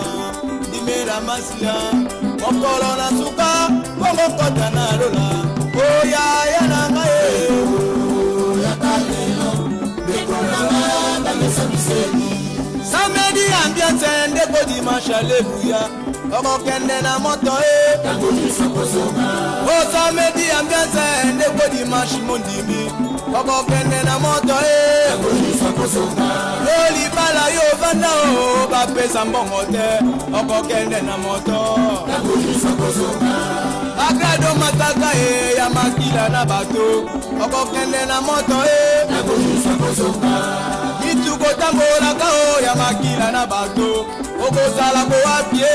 [SPEAKER 2] ndimela masiya mokolo na suka kongokota na lola oyaya na ngai samedi ambiance ndeko dimanche aleluya okokende na moto o samedi ambiance ndeko dimanche mondimi okokende na moto lolibala yo vanda o bapesa mbongo te okokende na moto agrado mataka ya makila na bato okokende na moto mituko tambolaka o ya makila na bato okozala koapie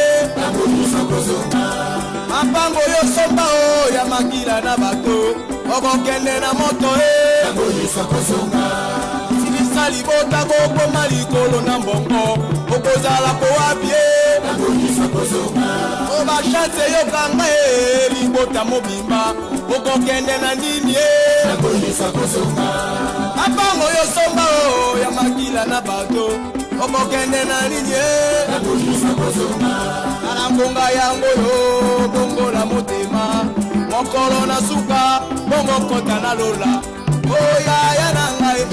[SPEAKER 2] mapango yosomba o ya makila na bato okokende na moto silisa libota kokoma likolo na mbongo okozala koapie obashanse yokanga libota mobimba okokende na nini mapango yosomba o ya makila na bato okokende na nini na ngonga yango yo bongola motema mokolo na suka bongo kota na lola oyaya na ngai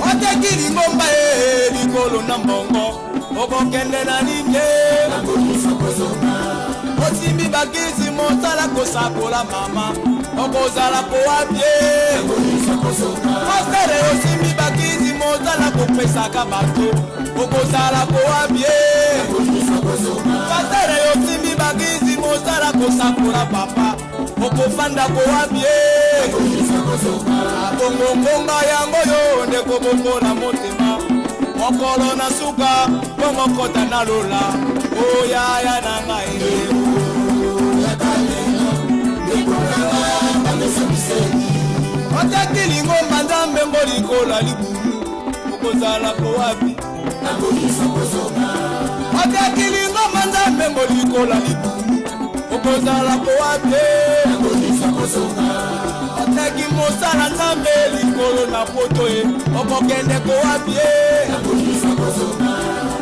[SPEAKER 2] oteki lingomba likolo na mbongo okokende na nini osimbi bakisi mosala kosakola mama okozala kowa bie pastere osimbi bakisi mosala kopesaka bato okozala kowa bie pastere osimbi bakisi mosala kosakola papa okofanda kowa bie bongongonga yango yo ndeko bongola motema mokolo na suka bongokota na lola oyaya na ngai otakilingo manzambe ngolikola libulu okozala kowapi otakilingo manzambe ngolikola libulu okozala kowapi otaki mosala nzambe likolo na poto ye okokende kowapi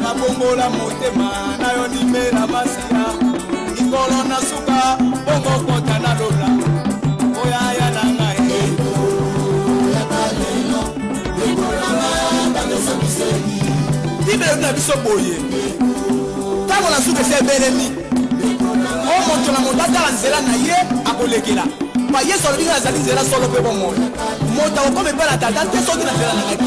[SPEAKER 2] nabongola motema na yo nimela masiya likolo na suka bongokota na lola oyaya na ngai bibele na biso boye ntango na suka esi ebelemi o moto na moto atala nzela na ye akolekela pa yesu alobi ngai azali nzela solo mpe bomoi moto akokomi epai na tata te soki na nzela na ngai te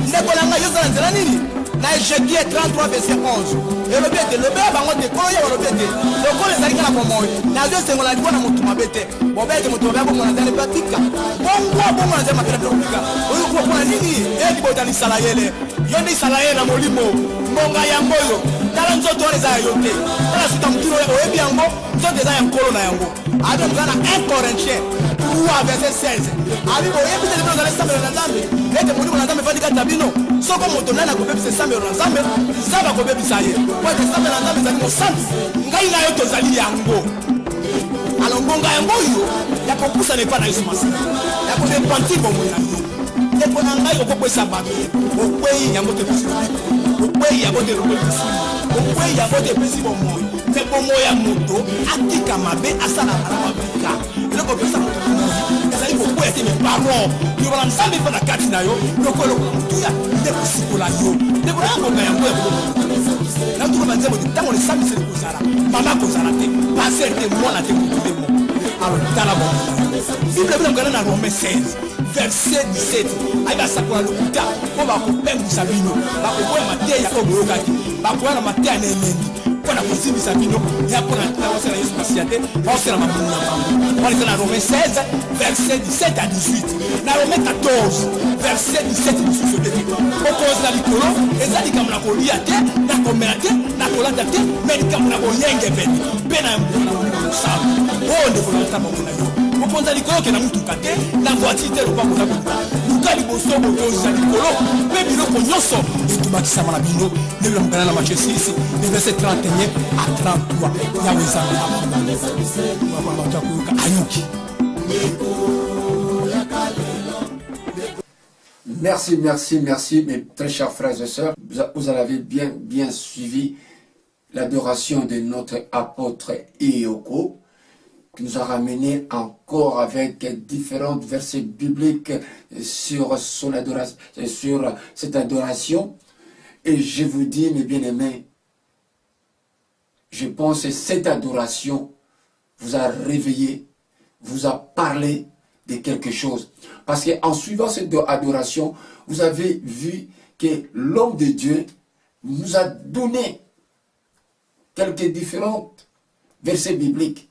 [SPEAKER 2] ndeko na ngai yo oza na nzela nini na Ézéchiel 33 verset 11 elobi ete lobela bango te kolo ye balobi ete lokolo ezali kaka bomoi nazosengola libo na motu mabe te bobe ete moto mabe abongona nzela mpe atika bongo abongona nzela mapela mpe kopika oyo kopona nini edi botana Isalaele yo nde Isalaele na molimo mbonga yango oyo tala nzoto wana eza ya yo te tala suka mokili oyo oyebi yango nzoto eza ya nkolo na yango abi moza na 1 Corinthiens 3 verset 16 abi boyebi te lebe ozala esambelo na nzambe ete molimo na nzambe efandi kati na bino soko moto nani akobebisa esambelo na nzambe nzambe akobebisa ye po ete esambelo na nzambe ezali mosantu ngai na yo tozali yango alongonga yango oyo ya kopusana epai na yesu masiya ya kodepantir bomoi na yo ndeko na ngai okokwesa bato okwei yango te epesi okwei yango te elobelisi okwei yango te epesi bomoi te bomoi ya moto atika mabe asala na mabika eloko opesa moto ezali kokweya te meparo yobala nzambe mpo na kati na yo loko elokola motuya nde kosikola yo ndeko na yangonga yango ya natuka banzembo te ntango lesambiseli kozala mama kozala te paser te mwana te kokudemo alors tala bongo bible bila mokana na Romains 16 verset 17 ayeba sakola lokuta mpo bakopembwisa bino bakoboya mateya oyo boyokaki bakoya na mateya na elengi mpo na kosimbisa bino ya mpo na osala yesu masiya te osala mabulu na bango wana eza na Romains 16 verset 17 à 18 na Romains 14 verset 17 mosusu ete okozala likolo eza likambo na kolia te na komela te na kolata te me likambo na koyengebene mpe na molimo mosala oyo ndeko na ntambango na yo okonza likolo okenda mutuka te na voiture te lokwa koza koza luka liboso bokoza likolo mpe biloko nyonso etumakisama na bino ndebila mokana na Matthieu 6 de verset 31 à 33 yawe ezanga bato akoyoka ayoki.
[SPEAKER 1] Merci, merci, merci, mes très chers frères et sœurs. Vous avez bien suivi l'adoration de notre apôtre Ioko, qui nous a ramené encore avec différents versets bibliques sur cette adoration. Et je vous dis, mes bien-aimés, je pense que cette adoration vous a réveillé, vous a parlé de quelque chose. Parce qu'en suivant cette adoration, vous avez vu que l'homme de Dieu nous a donné quelques différents versets bibliques.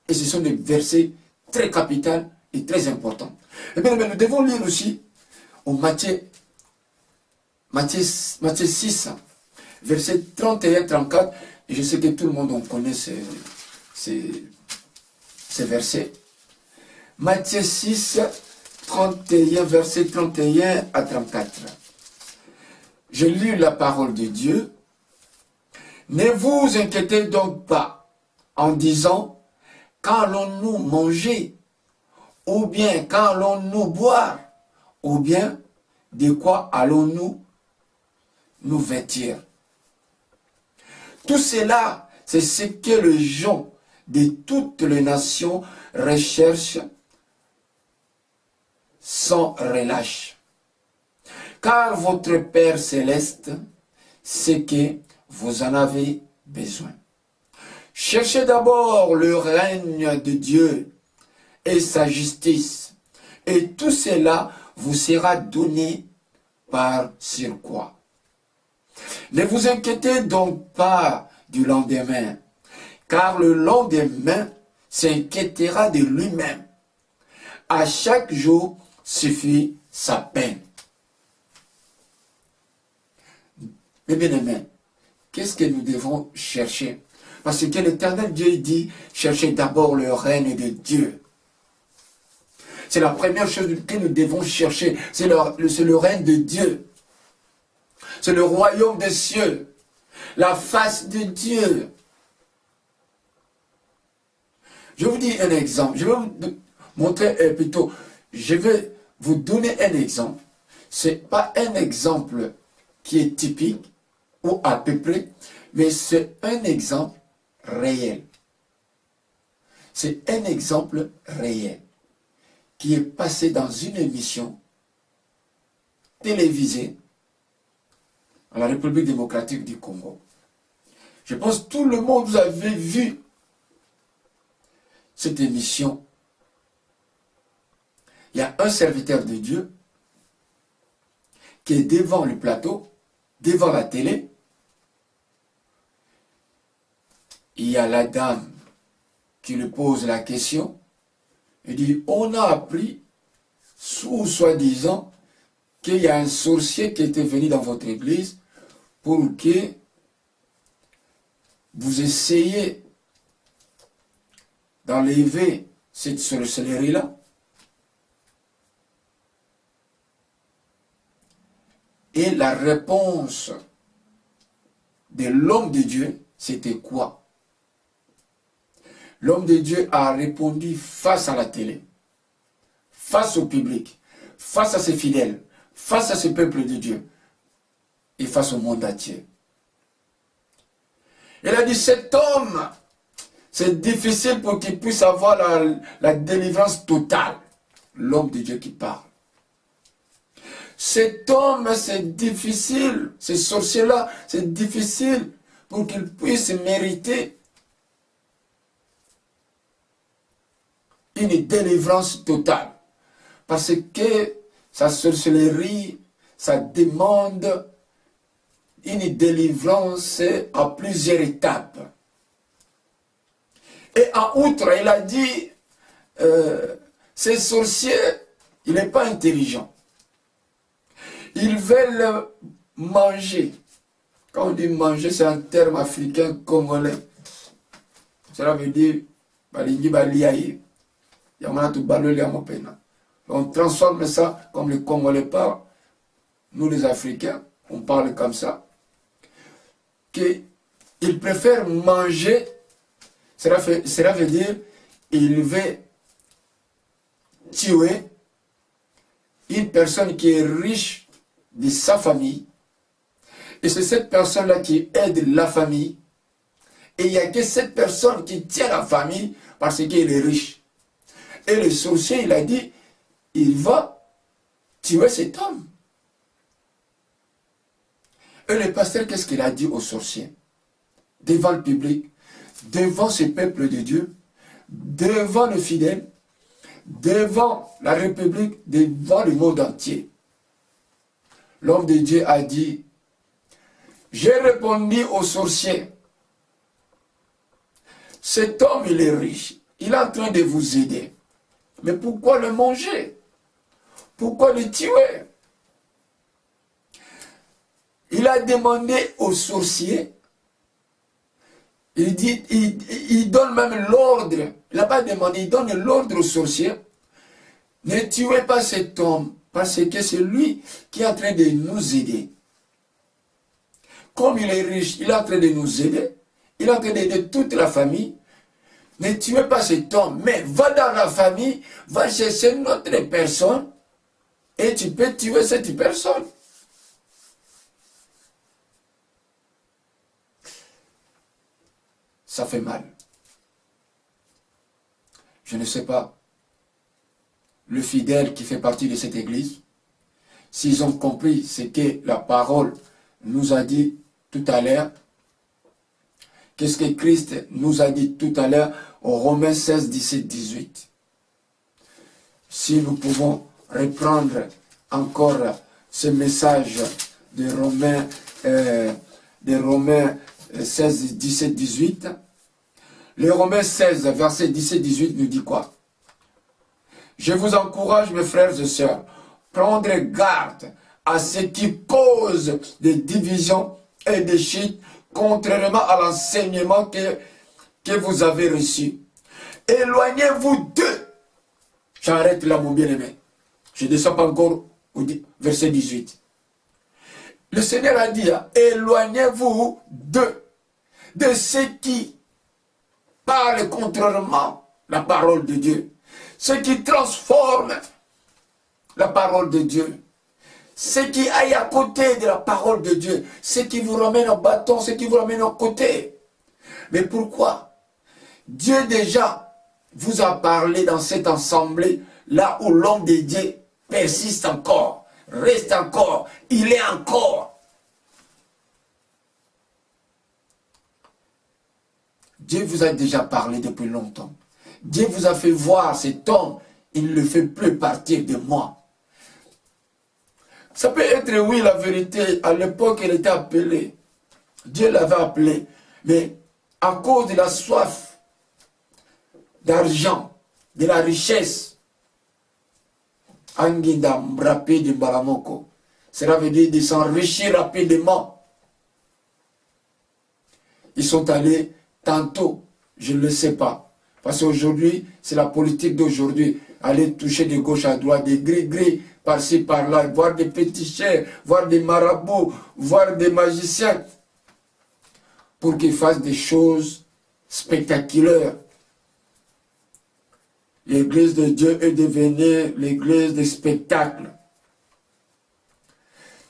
[SPEAKER 1] Et ce sont des versets très capitaux et très importants. Et bien, nous devons lire aussi au Matthieu 6, versets 31-34. Et je sais que tout le monde connaît ces versets. Matthieu 6, 31, verset 31 à 34. Je lis la parole de Dieu. Ne vous inquiétez donc pas en disant, qu'allons-nous manger, ou bien qu'allons-nous boire, ou bien de quoi allons-nous nous vêtir. Tout cela, c'est ce que les gens de toutes les nations recherchent sans relâche. Car votre Père céleste sait que vous en avez besoin. Cherchez d'abord le règne de Dieu et sa justice, et tout cela vous sera donné par surcroît. Ne vous inquiétez donc pas du lendemain, car le lendemain s'inquiétera de lui-même. À chaque jour suffit sa peine. Mais bien aimés, qu'est-ce que nous devons chercher? Parce que l'Éternel Dieu dit, cherchez d'abord le règne de Dieu. C'est la première chose que nous devons chercher, c'est le règne de Dieu. C'est le royaume des cieux, la face de Dieu. Je vous dis un exemple, je vais vous montrer plutôt, je vais vous donner un exemple. Ce n'est pas un exemple qui est typique ou à peu près, mais c'est un exemple réel. C'est un exemple réel qui est passé dans une émission télévisée à la République démocratique du Congo. Je pense que tout le monde vous avez vu cette émission. Il y a un serviteur de Dieu qui est devant le plateau, devant la télé. Il y a la dame qui lui pose la question. Il dit, on a appris, soi-disant, qu'il y a un sorcier qui était venu dans votre église pour que vous essayiez d'enlever cette sorcellerie-là. Et la réponse de l'homme de Dieu, c'était quoi? L'homme de Dieu a répondu face à la télé, face au public, face à ses fidèles, face à ce peuple de Dieu et face au monde entier. Il a dit, cet homme, c'est difficile pour qu'il puisse avoir la délivrance totale. L'homme de Dieu qui parle. Cet homme, c'est difficile, ce sorcier-là, c'est difficile pour qu'il puisse mériter une délivrance totale. Parce que sa sorcellerie, ça demande une délivrance à plusieurs étapes. Et en outre, il a dit, ces sorciers, il n'est pas intelligent. Ils veulent manger. Quand on dit manger, c'est un terme africain congolais. Cela veut dire, on transforme ça comme les Congolais parlent. Nous les Africains, on parle comme ça. Qu'ils préfèrent manger, cela veut dire, il veut tuer une personne qui est riche de sa famille, et c'est cette personne-là qui aide la famille, et il n'y a que cette personne qui tient la famille parce qu'il est riche. Et le sorcier, il a dit, il va tuer cet homme. Et le pasteur, qu'est-ce qu'il a dit au sorcier? Devant le public, devant ce peuple de Dieu, devant le fidèle, devant la République, devant le monde entier. L'homme de Dieu a dit, j'ai répondu au sorcier, cet homme il est riche, il est en train de vous aider, mais pourquoi le manger? Pourquoi le tuer? Il a demandé au sorcier, il donne même l'ordre, il n'a pas demandé, il donne l'ordre au sorcier, ne tuez pas cet homme, parce que c'est lui qui est en train de nous aider. Comme il est riche, il est en train de nous aider. Il est en train d'aider toute la famille. Ne tuez pas cet homme, mais va dans la famille, va chercher une autre personne et tu peux tuer cette personne. Ça fait mal. Je ne sais pas. Le fidèle qui fait partie de cette église, s'ils ont compris ce que la parole nous a dit tout à l'heure, Qu'est-ce que Christ nous a dit tout à l'heure au Romains 16, 17, 18. Si nous pouvons reprendre encore ce message de Romains 16, 17, 18. Le Romains 16, verset 17, 18 nous dit quoi? Je vous encourage, mes frères et sœurs, prendre garde à ce qui cause des divisions et des chutes, contrairement à l'enseignement que vous avez reçu. Éloignez-vous d'eux. J'arrête là, mon bien-aimé. Je ne descends pas encore au verset 18. Le Seigneur a dit, éloignez-vous de ceux qui parlent contrairement la parole de Dieu. Ceux qui transforment la parole de Dieu. Ceux qui aillent à côté de la parole de Dieu. Ceux qui vous ramènent en bâton, ceux qui vous ramènent à côté. Mais pourquoi? Dieu déjà vous a parlé dans cette assemblée, là où l'homme de Dieu persiste encore, reste encore, il est encore. Dieu vous a déjà parlé depuis longtemps. Dieu vous a fait voir cet homme, il ne fait plus partir de moi. Ça peut être, oui, la vérité. À l'époque, il était appelé. Dieu l'avait appelé. Mais à cause de la soif d'argent, de la richesse, Anguinda rapide de Balamoko, cela veut dire de s'enrichir rapidement. Ils sont allés tantôt, je ne le sais pas. Parce qu'aujourd'hui, c'est la politique d'aujourd'hui. Aller toucher de gauche à droite, des gris-gris, par-ci, par-là, voir des petits chers, voir des marabouts, voir des magiciens, pour qu'ils fassent des choses spectaculaires. L'église de Dieu est devenue l'église des spectacles.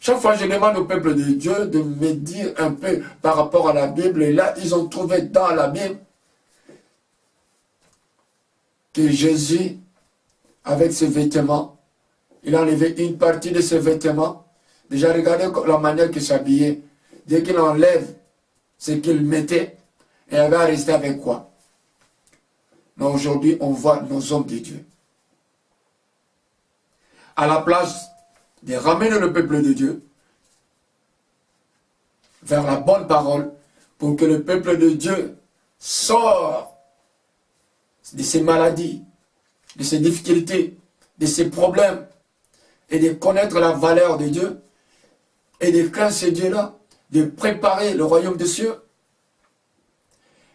[SPEAKER 1] Chaque fois, je demande au peuple de Dieu de me dire un peu par rapport à la Bible. Et là, ils ont trouvé dans la Bible que Jésus, avec ses vêtements, il a enlevé une partie de ses vêtements. Déjà, regardez la manière qu'il s'habillait. Dès qu'il enlève ce qu'il mettait, et il va rester avec quoi? Mais aujourd'hui, on voit nos hommes de Dieu. À la place de ramener le peuple de Dieu vers la bonne parole, pour que le peuple de Dieu sorte de ses maladies, de ses difficultés, de ses problèmes, et de connaître la valeur de Dieu, et de craindre ce Dieu-là, de préparer le royaume des cieux.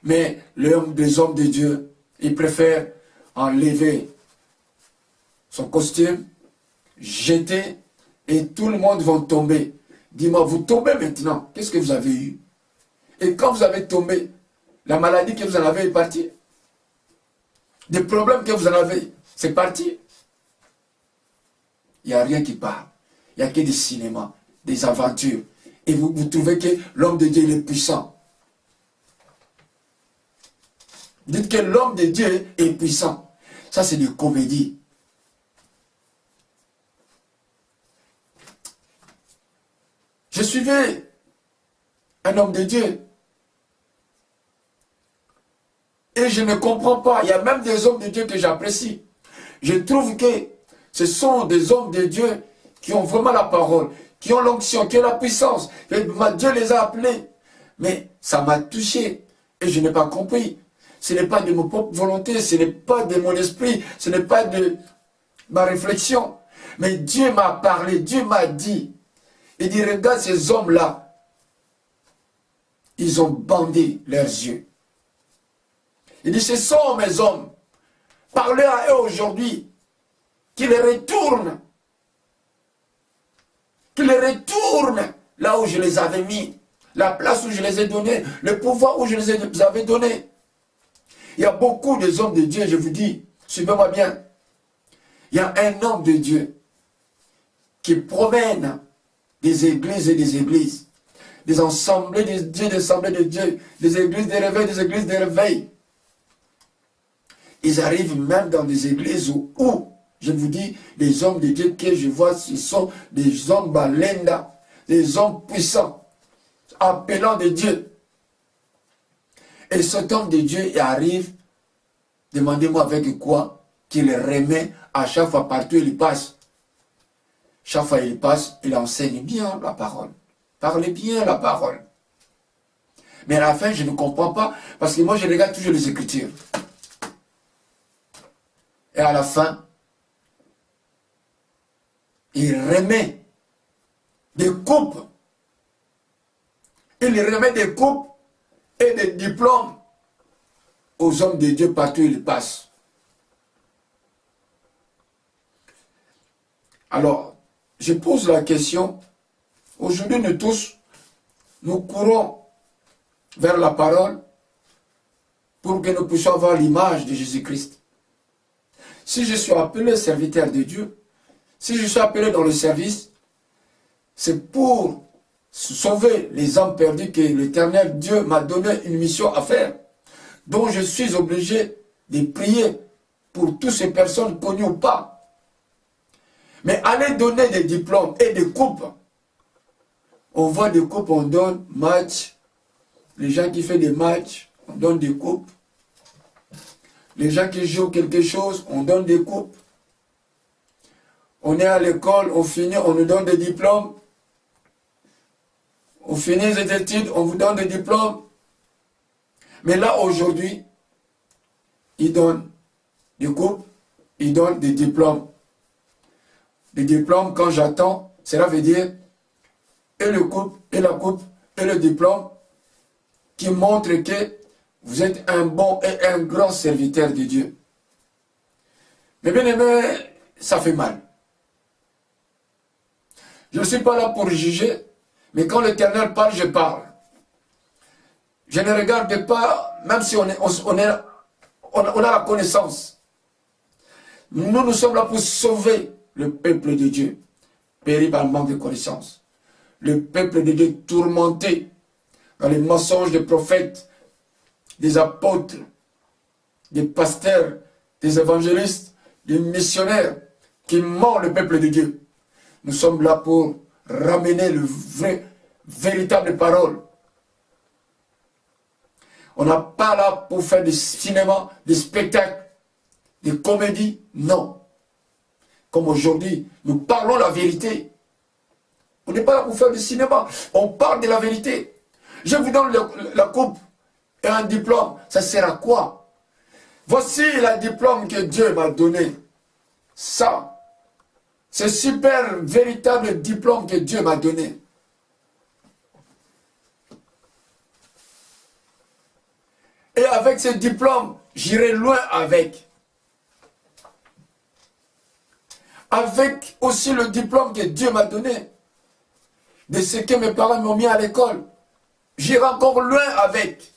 [SPEAKER 1] Mais les hommes de Dieu, ils préfèrent enlever son costume, jeter, et tout le monde va tomber. Dis-moi, vous tombez maintenant, qu'est-ce que vous avez eu? Et quand vous avez tombé, la maladie que vous en avez est partie. Des problèmes que vous en avez, c'est parti. Il n'y a rien qui part. Il n'y a que des cinémas, des aventures. Et vous trouvez que l'homme de Dieu il est puissant. Dites que l'homme de Dieu est puissant. Ça, c'est une comédie. Je suivais un homme de Dieu. Et je ne comprends pas. Il y a même des hommes de Dieu que j'apprécie. Je trouve que ce sont des hommes de Dieu qui ont vraiment la parole, qui ont l'onction, qui ont la puissance. Dieu les a appelés. Mais ça m'a touché. Et je n'ai pas compris. Ce n'est pas de mon propre volonté, ce n'est pas de mon esprit, ce n'est pas de ma réflexion. Mais Dieu m'a parlé, Dieu m'a dit. Il dit, regarde ces hommes-là. Ils ont bandé leurs yeux. Il dit, ce sont mes hommes. Parlez à eux aujourd'hui. Qu'ils les retournent. Qu'ils les retournent là où je les avais mis. La place où je les ai donnés. Le pouvoir où je les avais donnés. Il y a beaucoup de hommes de Dieu, je vous dis, suivez-moi bien. Il y a un homme de Dieu qui promène des églises et des églises, des assemblées de Dieu, des assemblées de Dieu, des églises de réveil, des églises de réveil. Ils arrivent même dans des églises où je vous dis, les hommes de Dieu que je vois, ce sont des hommes balenda, des hommes puissants, appelant de Dieu. Et cet homme de Dieu arrive, demandez-moi avec quoi, qu'il remet à chaque fois partout où il passe. Chaque fois il passe, il enseigne bien la parole. Parlez bien la parole. Mais à la fin, je ne comprends pas, parce que moi, je regarde toujours les Écritures. Et à la fin, il remet des coupes. Il remet des coupes et des diplômes aux hommes de Dieu partout où ils passent. Alors, je pose la question, aujourd'hui nous tous, nous courons vers la parole pour que nous puissions avoir l'image de Jésus-Christ. Si je suis appelé serviteur de Dieu, si je suis appelé dans le service, c'est pour sauver les âmes perdues que l'Éternel Dieu m'a donné une mission à faire, dont je suis obligé de prier pour toutes ces personnes connues ou pas. Mais aller donner des diplômes et des coupes, on voit des coupes, on donne match, les gens qui font des matchs, on donne des coupes. Les gens qui jouent quelque chose, on donne des coupes. On est à l'école, on finit, on nous donne des diplômes. On finit les études, on vous donne des diplômes. Mais là, aujourd'hui, ils donnent des coupes, ils donnent des diplômes. Des diplômes, quand j'attends, cela veut dire et le coupe, et la coupe, et le diplôme qui montre que vous êtes un bon et un grand serviteur de Dieu. Mais bien aimé, ça fait mal. Je ne suis pas là pour juger, mais quand l'Éternel parle, je parle. Je ne regarde pas, même si on a la connaissance. Nous sommes là pour sauver le peuple de Dieu, péri par le manque de connaissance. Le peuple de Dieu tourmenté dans les mensonges des prophètes, des apôtres, des pasteurs, des évangélistes, des missionnaires qui mentent le peuple de Dieu. Nous sommes là pour ramener le vrai, véritable parole. On n'est pas là pour faire du cinéma, des spectacles, des comédies, non. Comme aujourd'hui, nous parlons la vérité. On n'est pas là pour faire du cinéma, on parle de la vérité. Je vous donne la coupe et un diplôme, ça sert à quoi? Voici le diplôme que Dieu m'a donné. Ça, c'est super véritable diplôme que Dieu m'a donné. Et avec ce diplôme, j'irai loin avec. Avec aussi le diplôme que Dieu m'a donné, de ce que mes parents m'ont mis à l'école, j'irai encore loin avec.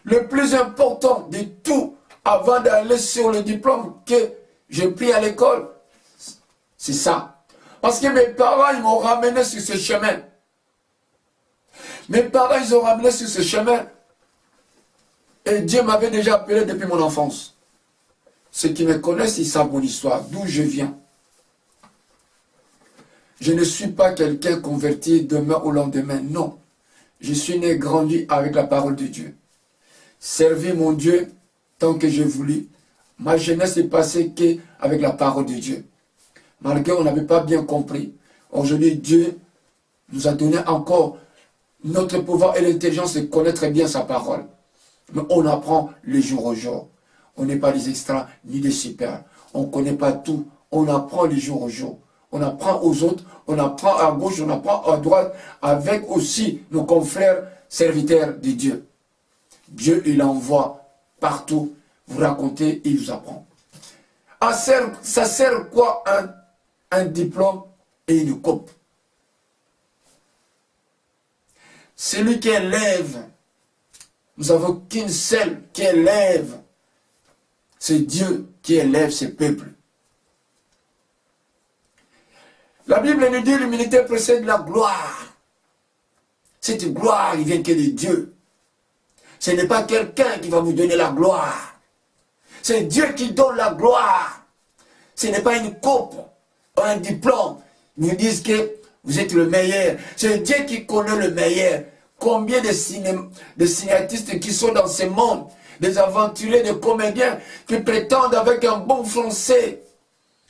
[SPEAKER 1] Le plus important de tout, avant d'aller sur le diplôme que j'ai pris à l'école, c'est ça. Parce que mes parents, ils m'ont ramené sur ce chemin. Mes parents, ils ont ramené sur ce chemin. Et Dieu m'avait déjà appelé depuis mon enfance. Ceux qui me connaissent, ils savent mon histoire, d'où je viens. Je ne suis pas quelqu'un converti demain au lendemain, non. Je suis né, grandi avec la parole de Dieu. Servir mon Dieu tant que j'ai voulu. Ma jeunesse est passée qu'avec la parole de Dieu. Malgré on n'avait pas bien compris. Aujourd'hui, Dieu nous a donné encore notre pouvoir et l'intelligence de connaître bien sa parole. Mais on apprend le jour au jour. On n'est pas des extras ni des super. On ne connaît pas tout. On apprend le jour au jour. On apprend aux autres, on apprend à gauche, on apprend à droite, avec aussi nos confrères serviteurs de Dieu. Dieu, il envoie partout, vous racontez, il vous apprend. Ça sert quoi un diplôme et une coupe? Celui qui élève, nous n'avons qu'une seule qui élève. C'est Dieu qui élève ses peuples. La Bible nous dit l'humilité précède la gloire. Cette gloire, il vient que de Dieu. Ce n'est pas quelqu'un qui va vous donner la gloire. C'est Dieu qui donne la gloire. Ce n'est pas une coupe ou un diplôme. Ils nous disent que vous êtes le meilleur. C'est Dieu qui connaît le meilleur. Combien de cinéastes qui sont dans ce monde, des aventuriers, des comédiens qui prétendent avec un bon français,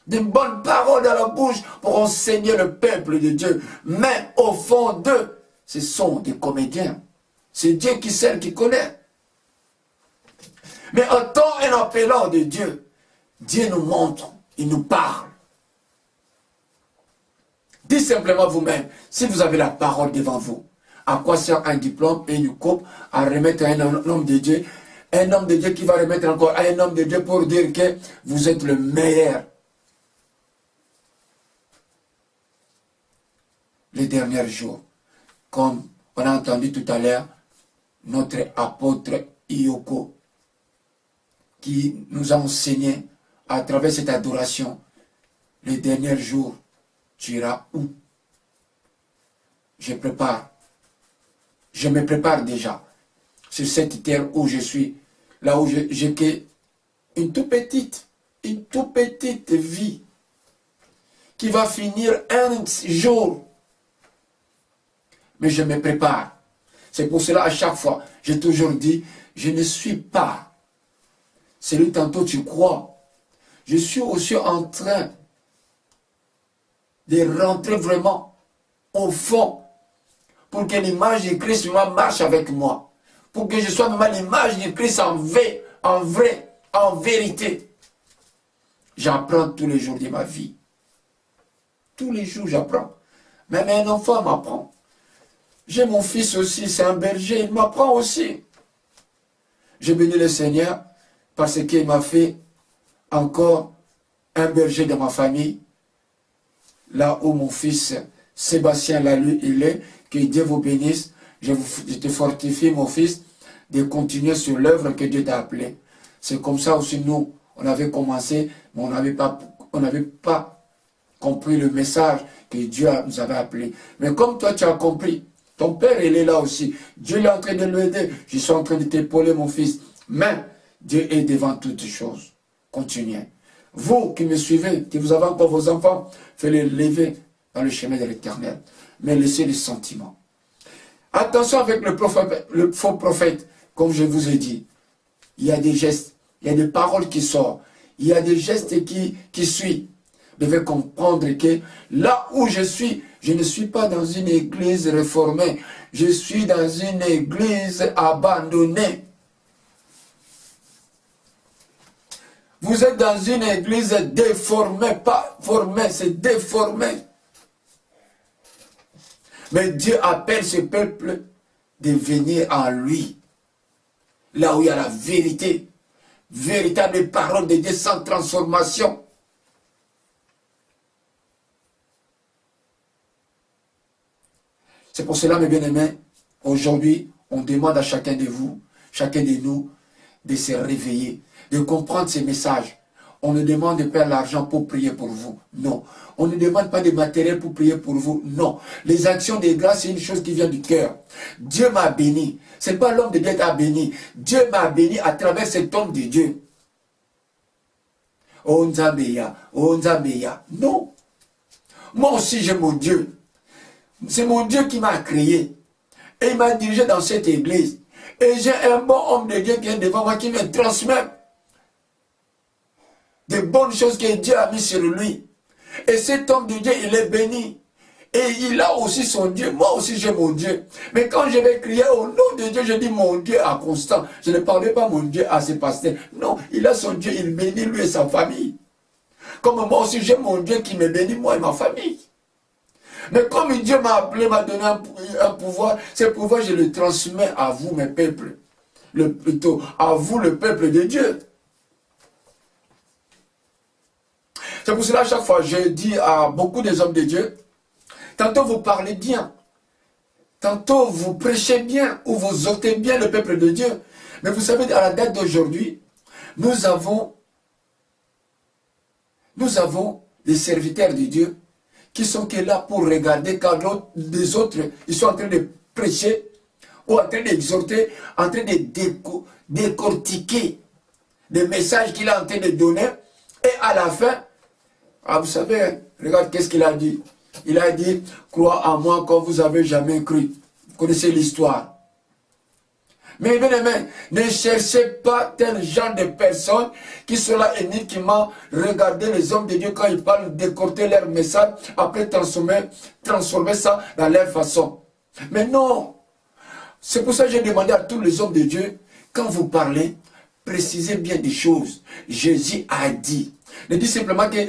[SPEAKER 1] de bonnes paroles dans la bouche pour enseigner le peuple de Dieu. Mais au fond d'eux, ce sont des comédiens. C'est Dieu qui sait, qui connaît. Mais en tant et en appelant de Dieu, Dieu nous montre, il nous parle. Dites simplement vous-même, si vous avez la parole devant vous, à quoi sert un diplôme et une coupe à remettre à un homme de Dieu? Un homme de Dieu qui va remettre encore à un homme de Dieu pour dire que vous êtes le meilleur. Les derniers jours, comme on a entendu tout à l'heure, notre apôtre Ioko, qui nous a enseigné à travers cette adoration, les derniers jours, tu iras où? Je me prépare déjà sur cette terre où je suis, là où j'ai une toute petite vie qui va finir un jour. Mais je me prépare. C'est pour cela, à chaque fois, j'ai toujours dit, je ne suis pas celui tantôt tu crois. Je suis aussi en train de rentrer vraiment au fond pour que l'image de Christ marche avec moi. Pour que je sois même l'image de Christ en vrai, en vérité. J'apprends tous les jours de ma vie. Tous les jours j'apprends. Même un enfant m'apprend. J'ai mon fils aussi, c'est un berger, il m'apprend aussi. Je bénis le Seigneur parce qu'il m'a fait encore un berger dans ma famille. Là où mon fils Sébastien, là, lui, il est, que Dieu vous bénisse. Je te fortifie, mon fils, de continuer sur l'œuvre que Dieu t'a appelé. C'est comme ça aussi nous, on avait commencé, mais on n'avait pas compris le message que Dieu nous avait appelé. Mais comme toi, tu as compris, ton père, il est là aussi. Dieu est en train de l'aider. Je suis en train de t'épauler, mon fils. Mais Dieu est devant toutes choses. Continuez. Vous qui me suivez, qui vous avez encore vos enfants, faites-les lever dans le chemin de l'Éternel. Mais laissez les sentiments. Attention avec le faux prophète, comme je vous ai dit. Il y a des gestes, il y a des paroles qui sortent. Il y a des gestes qui suivent. Vous devez comprendre que là où je suis, je ne suis pas dans une église réformée. Je suis dans une église abandonnée. Vous êtes dans une église déformée, pas formée, c'est déformé. Mais Dieu appelle ce peuple de venir en lui. Là où il y a la vérité. Véritable parole de Dieu sans transformation. C'est pour cela, mes bien-aimés, aujourd'hui, on demande à chacun de vous, chacun de nous, de se réveiller, de comprendre ces messages. On ne demande pas l'argent pour prier pour vous. Non. On ne demande pas de matériel pour prier pour vous. Non. Les actions de grâce, c'est une chose qui vient du cœur. Dieu m'a béni. Ce n'est pas l'homme de Dieu qui t'a béni. Dieu m'a béni à travers cet homme de Dieu. Oh Nzambeya, oh Nzambeya. Non. Moi aussi, j'ai mon Dieu. C'est mon Dieu qui m'a créé. Et il m'a dirigé dans cette église. Et j'ai un bon homme de Dieu qui est devant moi, qui me transmet des bonnes choses que Dieu a mis sur lui. Et cet homme de Dieu, il est béni. Et il a aussi son Dieu. Moi aussi, j'ai mon Dieu. Mais quand je vais crier au nom de Dieu, je dis mon Dieu à Constant. Je ne parlais pas mon Dieu à ses pasteurs. Non, il a son Dieu, il bénit lui et sa famille. Comme moi aussi, j'ai mon Dieu qui me bénit, moi et ma famille. Mais comme Dieu m'a appelé, m'a donné un pouvoir, ce pouvoir, je le transmets à vous, mes peuples. Plutôt, à vous, le peuple de Dieu. C'est pour cela, à chaque fois, je dis à beaucoup des hommes de Dieu, tantôt vous parlez bien, tantôt vous prêchez bien, ou vous ôtez bien le peuple de Dieu. Mais vous savez, à la date d'aujourd'hui, nous avons des serviteurs de Dieu qui sont là pour regarder quand les autres, ils sont en train de prêcher, ou en train d'exhorter, en train de décortiquer les messages qu'il est en train de donner, et à la fin, vous savez, regarde qu'est-ce qu'il a dit. Il a dit, crois en moi comme vous n'avez jamais cru. connaissez l'histoire. Mais bien aimé, ne cherchez pas tel genre de personnes qui sont là uniquement regarder les hommes de Dieu quand ils parlent, décorter leur message, après transformer ça dans leur façon. Mais non, c'est pour ça que j'ai demandé à tous les hommes de Dieu, quand vous parlez, précisez bien des choses. Jésus a dit. Ne dit simplement que,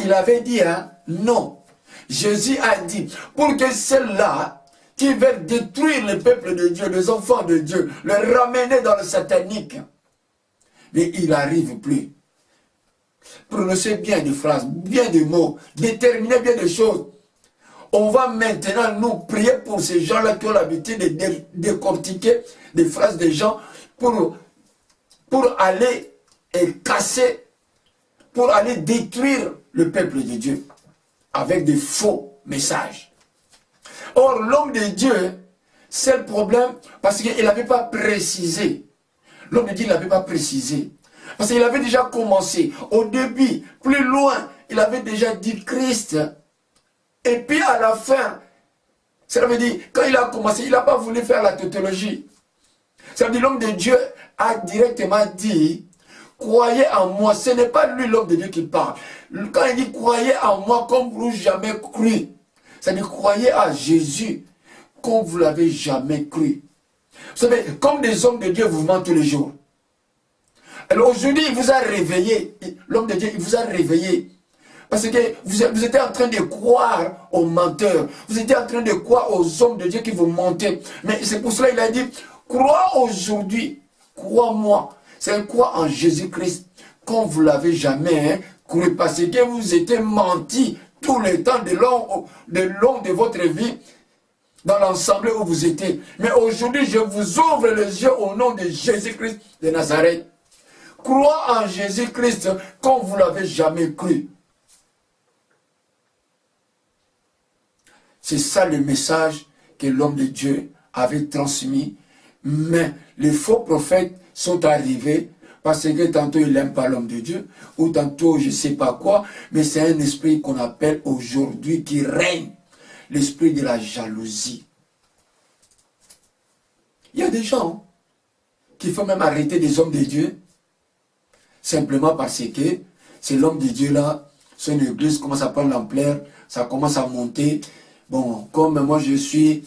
[SPEAKER 1] il avait dit, hein? Non. Jésus a dit, pour que ceux-là qui veulent détruire le peuple de Dieu, les enfants de Dieu, les ramener dans le satanique, mais il n'arrive plus. Prononcez bien des phrases, bien des mots, déterminez bien des choses. On va maintenant nous prier pour ces gens-là qui ont l'habitude de décortiquer des phrases des gens pour aller casser, pour aller détruire le peuple de Dieu avec des faux messages. Or, l'homme de Dieu, c'est le problème parce qu'il n'avait pas précisé. L'homme de Dieu n'avait pas précisé. Parce qu'il avait déjà commencé. Au début, plus loin, il avait déjà dit Christ. Et puis à la fin, ça veut dire, quand il a commencé, il n'a pas voulu faire la tautologie. Ça veut dire, l'homme de Dieu a directement dit, croyez en moi. Ce n'est pas lui l'homme de Dieu qui parle. Quand il dit, croyez en moi comme vous n'avez jamais cru. C'est-à-dire, croyez à Jésus comme vous ne l'avez jamais cru. Vous savez, comme des hommes de Dieu vous mentent tous les jours. Alors aujourd'hui, il vous a réveillé. L'homme de Dieu, il vous a réveillé. Parce que vous étiez en train de croire aux menteurs. Vous étiez en train de croire aux hommes de Dieu qui vous mentaient. Mais c'est pour cela qu'il a dit, crois aujourd'hui, crois-moi. C'est croire en Jésus-Christ comme vous ne l'avez jamais cru. Parce que vous étiez menti tout le temps de long de votre vie, dans l'ensemble où vous étiez. Mais aujourd'hui, je vous ouvre les yeux au nom de Jésus-Christ de Nazareth. Crois en Jésus-Christ comme vous ne l'avez jamais cru. C'est ça le message que l'homme de Dieu avait transmis. Mais les faux prophètes sont arrivés parce que tantôt il n'aime pas l'homme de Dieu, ou tantôt je ne sais pas quoi, mais c'est un esprit qu'on appelle aujourd'hui qui règne, l'esprit de la jalousie. Il y a des gens qui font même arrêter des hommes de Dieu, simplement parce que c'est l'homme de Dieu là, son église commence à prendre l'ampleur, ça commence à monter. Bon, comme moi je suis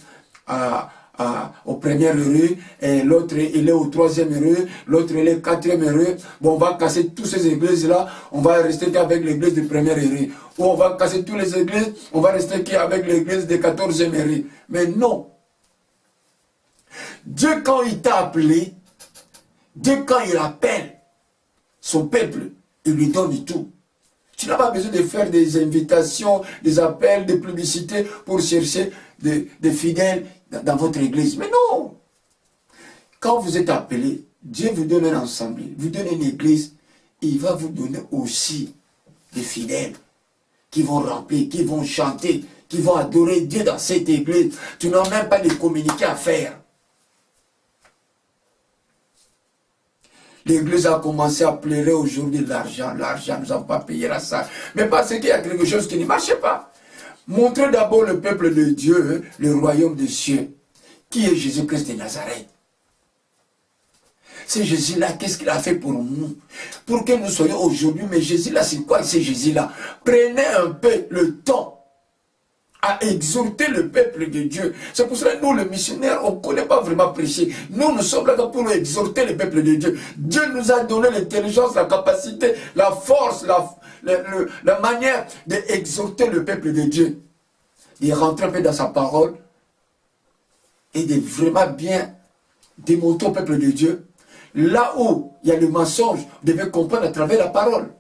[SPEAKER 1] au premier rue, et l'autre il est au troisième rue, l'autre il est au quatrième rue. Bon, on va casser toutes ces églises-là, on va rester qu'avec l'église de première rue. Ou on va casser toutes les églises, on va rester qu'avec l'église de 14e rue. Mais non. Dieu, quand il t'a appelé, Dieu, quand il appelle son peuple, il lui donne tout. Tu n'as pas besoin de faire des invitations, des appels, des publicités pour chercher des fidèles dans votre église. Mais non! Quand vous êtes appelé, Dieu vous donne un ensemble, vous donne une église, il va vous donner aussi des fidèles qui vont remplir, qui vont chanter, qui vont adorer Dieu dans cette église. Tu n'as même pas de communiqué à faire. L'église a commencé à pleurer aujourd'hui l'argent, nous n'avons pas payé la salle. Mais parce qu'il y a quelque chose qui ne marchait pas. Montrez d'abord le peuple de Dieu, le royaume des cieux, qui est Jésus-Christ de Nazareth. C'est Jésus-là, qu'est-ce qu'il a fait pour nous? Pour que nous soyons aujourd'hui, mais Jésus-là, c'est quoi c'est Jésus-là? Prenez un peu le temps à exhorter le peuple de Dieu. C'est pour cela que nous, les missionnaires, on ne connaît pas vraiment prêcher. Nous sommes là pour exhorter le peuple de Dieu. Dieu nous a donné l'intelligence, la capacité, la force, la manière d'exhorter le peuple de Dieu. De rentrer un peu dans sa parole et de vraiment bien démontrer au peuple de Dieu. Là où il y a le mensonge, vous devez comprendre à travers la parole.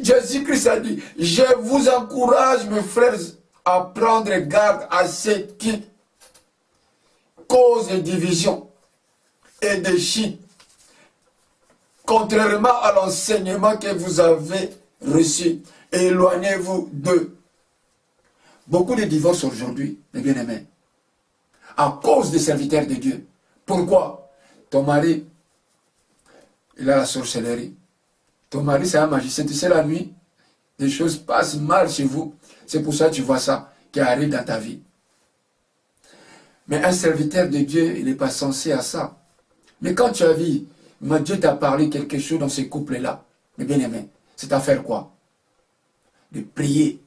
[SPEAKER 1] Jésus-Christ a dit, je vous encourage, mes frères, à prendre garde à ceux qui causent des divisions et des chiites, contrairement à l'enseignement que vous avez reçu. Éloignez-vous d'eux. Beaucoup de divorces aujourd'hui, mes bien-aimés, à cause des serviteurs de Dieu. Pourquoi? Ton mari, il a la sorcellerie. Ton mari, c'est un magicien. Tu sais, la nuit, des choses passent mal chez vous. C'est pour ça que tu vois ça. qui arrivent dans ta vie. Mais un serviteur de Dieu, il n'est pas censé à ça. Mais quand tu as vu, Dieu t'a parlé quelque chose dans ce couple-là, mes bien-aimés, c'est à faire quoi? De prier,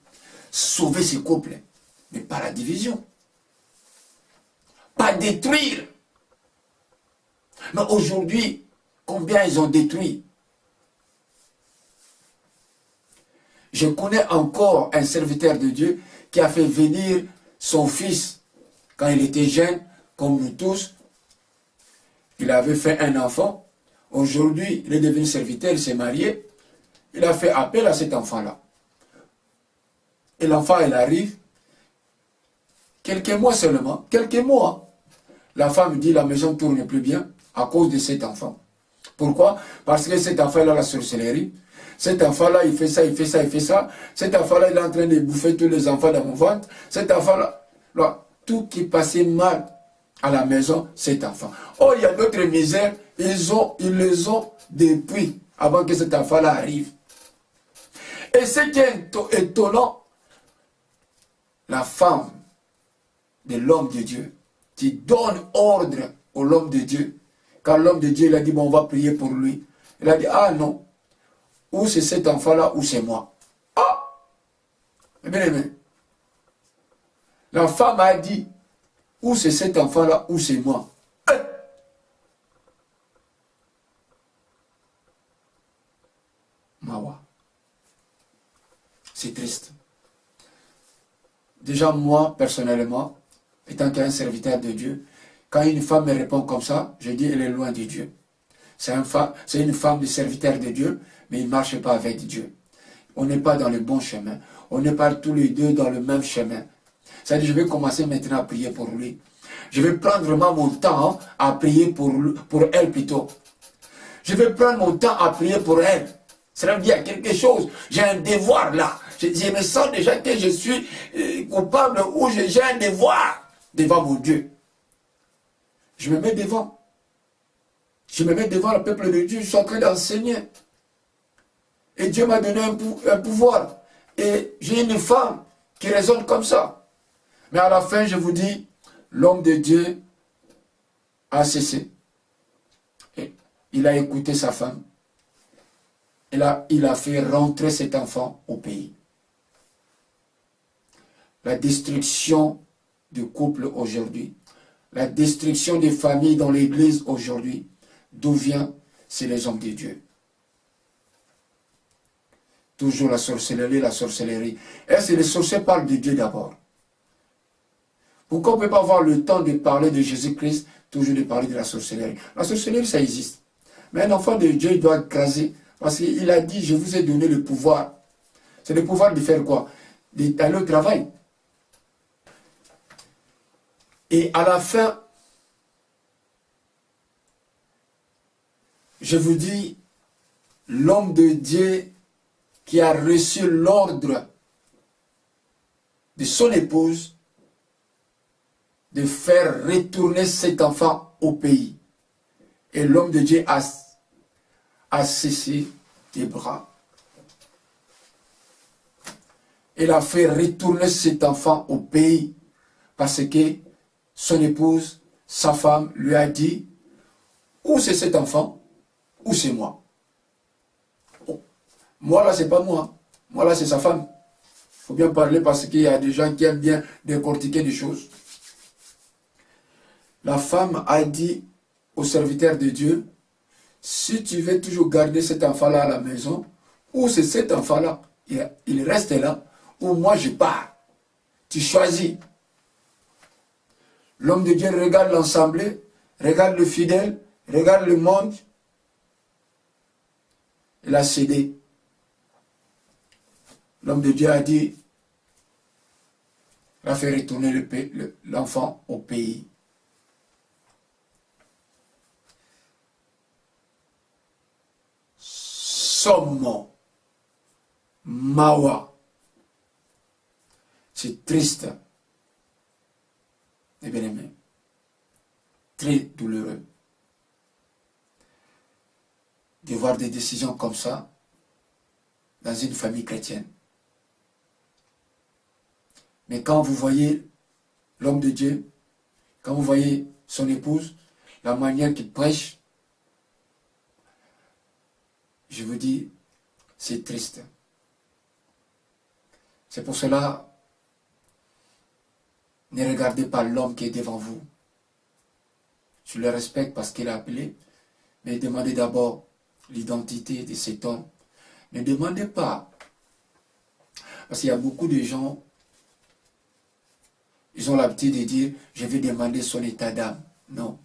[SPEAKER 1] sauver ce couple, mais pas la division. Pas détruire. Mais aujourd'hui, combien ils ont détruit? Je connais encore un serviteur de Dieu qui a fait venir son fils quand il était jeune, comme nous tous. Il avait fait un enfant. Aujourd'hui, il est devenu serviteur, il s'est marié. Il a fait appel à cet enfant-là. Et l'enfant, il arrive. Quelques mois seulement, quelques mois. La femme dit la maison ne tourne plus bien à cause de cet enfant. Pourquoi? Parce que cet enfant, il a la sorcellerie. Cet enfant-là, il fait ça, il fait ça, il fait ça. Cet enfant-là, il est en train de bouffer tous les enfants dans mon ventre. Cet enfant-là, tout qui passait mal à la maison, cet enfant. Oh, il y a d'autres misères, ils les ont depuis, avant que cet enfant-là arrive. Et ce qui est étonnant, la femme de l'homme de Dieu, qui donne ordre au l'homme de Dieu, quand l'homme de Dieu il a dit, bon, on va prier pour lui. Il a dit, ah non, ou c'est cet enfant-là, ou c'est moi. Ah! Bien aimé. La femme a dit, ou c'est cet enfant-là, ou c'est moi. Mawa. C'est triste. Déjà, moi, personnellement, étant qu'un serviteur de Dieu, quand une femme me répond comme ça, je dis, elle est loin de Dieu. C'est une femme de serviteur de Dieu, mais il ne marche pas avec Dieu. On n'est pas dans le bon chemin. On n'est pas tous les deux dans le même chemin. C'est-à-dire, je vais commencer maintenant à prier pour lui. Je vais prendre vraiment mon temps à prier pour elle plutôt. Je vais prendre mon temps à prier pour elle. Cela veut dire quelque chose. J'ai un devoir là. Je me sens déjà que je suis coupable ou j'ai un devoir devant mon Dieu. Je me mets devant. Je me mets devant le peuple de Dieu. Je suis en train d'enseigner. Et Dieu m'a donné un pouvoir. Et j'ai une femme qui raisonne comme ça. Mais à la fin, je vous dis, l'homme de Dieu a cessé. Et il a écouté sa femme. Il a fait rentrer cet enfant au pays. La destruction du couple aujourd'hui, la destruction des familles dans l'église aujourd'hui, d'où vient? C'est les hommes de Dieu. Toujours la sorcellerie, la sorcellerie. Et c'est les sorciers qui parlent de Dieu d'abord. Pourquoi on ne peut pas avoir le temps de parler de Jésus-Christ, toujours de parler de la sorcellerie? La sorcellerie, ça existe. Mais un enfant de Dieu, il doit écraser. Parce qu'il a dit, je vous ai donné le pouvoir. C'est le pouvoir de faire quoi? D'aller au travail. Et à la fin, je vous dis, l'homme de Dieu qui a reçu l'ordre de son épouse de faire retourner cet enfant au pays. Et l'homme de Dieu a cessé des bras. Il a fait retourner cet enfant au pays parce que son épouse, sa femme, lui a dit, ou c'est cet enfant, ou c'est moi. Oh. Moi là, c'est pas moi. Moi là, c'est sa femme. Il faut bien parler parce qu'il y a des gens qui aiment bien décortiquer des choses. La femme a dit au serviteur de Dieu, si tu veux toujours garder cet enfant-là à la maison, ou c'est cet enfant-là, il reste là, ou moi je pars. Tu choisis. L'homme de Dieu regarde l'ensemble, regarde le fidèle, regarde le monde. Il a cédé. L'homme de Dieu a dit, il a fait retourner l'enfant au pays. Somme, Mawa. C'est triste. Et bien aimé. Très douloureux. De voir des décisions comme ça dans une famille chrétienne. Mais quand vous voyez l'homme de Dieu, quand vous voyez son épouse, la manière qu'il prêche, je vous dis, c'est triste. C'est pour cela, ne regardez pas l'homme qui est devant vous. Je le respecte parce qu'il est appelé, mais demandez d'abord l'identité de cet homme. Ne demandez pas, parce qu'il y a beaucoup de gens, ils ont l'habitude de dire, je vais demander son état d'âme. Non,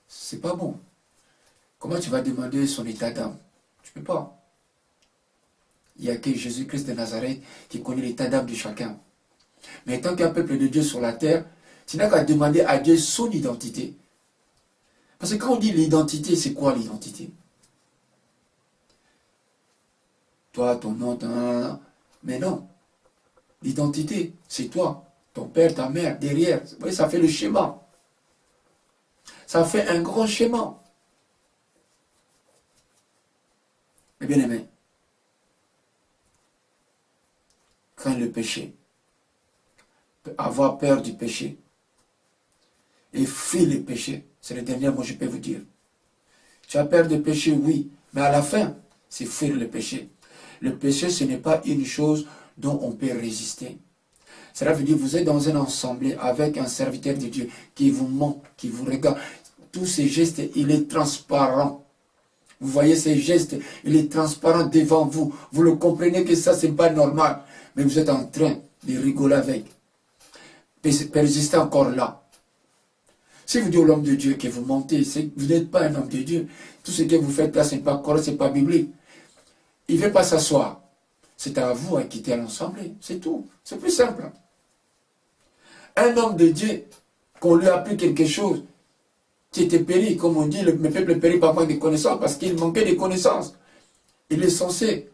[SPEAKER 1] c'est pas bon. Comment tu vas demander son état d'âme? Tu ne peux pas. Il n'y a que Jésus-Christ de Nazareth qui connaît l'état d'âme de chacun. Mais tant qu'il y a un peuple de Dieu sur la terre, tu n'as qu'à demander à Dieu son identité. Parce que quand on dit l'identité, c'est quoi l'identité? Toi, ton nom, ton... Mais non. L'identité, c'est toi, ton père, ta mère, derrière. Vous voyez, ça fait le schéma. Ça fait un grand schéma. Mais bien aimé, crains le péché, avoir peur du péché et fuis le péché. C'est le dernier mot que je peux vous dire. Tu as peur du péché, oui, mais à la fin, c'est fuir le péché. Le péché, ce n'est pas une chose dont on peut résister. Cela veut dire que vous êtes dans un ensemble avec un serviteur de Dieu qui vous ment, qui vous regarde. Tous ces gestes, il est transparent. Vous voyez ces gestes, il est transparent devant vous. Vous le comprenez que ça, ce n'est pas normal. Mais vous êtes en train de rigoler avec. Persistez encore là. Si vous dites à l'homme de Dieu que vous mentez, vous n'êtes pas un homme de Dieu. Tout ce que vous faites là, ce n'est pas correct, ce n'est pas biblique. Il ne veut pas s'asseoir. C'est à vous à quitter l'ensemble. C'est tout. C'est plus simple. Un homme de Dieu, qu'on lui a appris quelque chose, qui était péri, comme on dit, le peuple périt par manque de connaissances, parce qu'il manquait de connaissances. Il est censé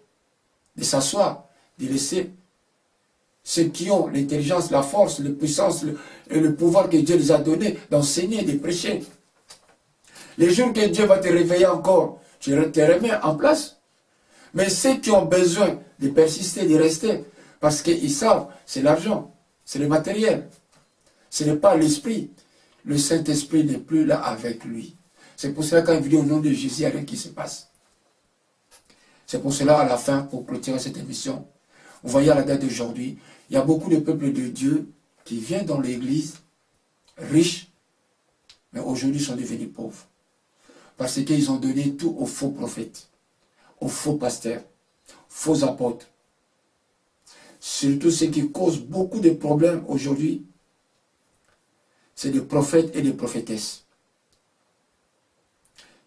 [SPEAKER 1] de s'asseoir, de laisser ceux qui ont l'intelligence, la force, la puissance et le pouvoir que Dieu les a donné, d'enseigner, de prêcher. Les jours que Dieu va te réveiller encore, tu te remets en place. Mais ceux qui ont besoin de persister, de rester, parce qu'ils savent, c'est l'argent, c'est le matériel. Ce n'est pas l'esprit. Le Saint-Esprit n'est plus là avec lui. C'est pour cela, quand il dit au nom de Jésus, il n'y a rien qui se passe. C'est pour cela, à la fin, pour clôturer cette émission, vous voyez à la date d'aujourd'hui, il y a beaucoup de peuples de Dieu qui viennent dans l'église, riches, mais aujourd'hui sont devenus pauvres. Parce qu'ils ont donné tout aux faux prophètes, aux faux pasteurs, faux apôtres. Surtout ce qui cause beaucoup de problèmes aujourd'hui, c'est des prophètes et des prophétesses.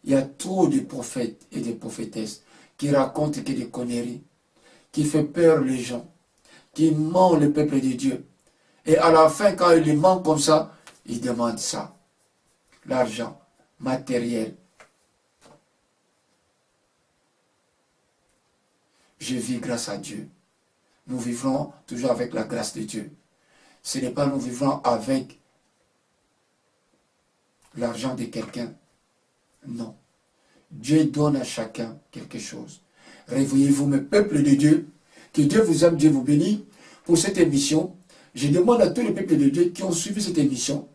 [SPEAKER 1] Il y a trop de prophètes et de prophétesses qui racontent que des conneries, qui font peur les gens, qui mentent le peuple de Dieu. Et à la fin, quand ils les mentent comme ça, ils demandent ça. L'argent, matériel. Je vis grâce à Dieu. Nous vivrons toujours avec la grâce de Dieu. Ce n'est pas nous vivons avec l'argent de quelqu'un. Non. Dieu donne à chacun quelque chose. Réveillez-vous, mes peuples de Dieu. Que Dieu vous aime, Dieu vous bénit. Pour cette émission, je demande à tous les peuples de Dieu qui ont suivi cette émission,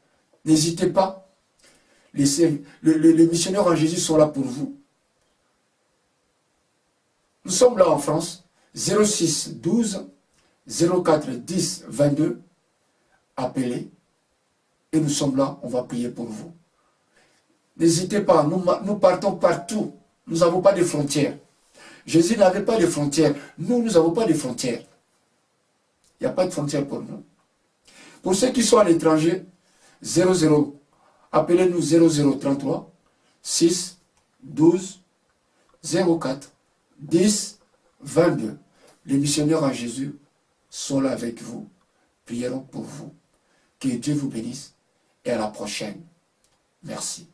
[SPEAKER 1] n'hésitez pas. Les missionnaires en Jésus sont là pour vous. Nous sommes là en France, 06 12 04 10 22. Appelez. Et nous sommes là, on va prier pour vous. N'hésitez pas, nous partons partout. Nous n'avons pas de frontières. Jésus n'avait pas de frontières. Nous n'avons pas de frontières. Il n'y a pas de frontières pour nous. Pour ceux qui sont à l'étranger, 00, appelez-nous 0033 6 12 04 10 22. Les missionnaires en Jésus sont là avec vous. Prierons pour vous. Que Dieu vous bénisse et à la prochaine. Merci.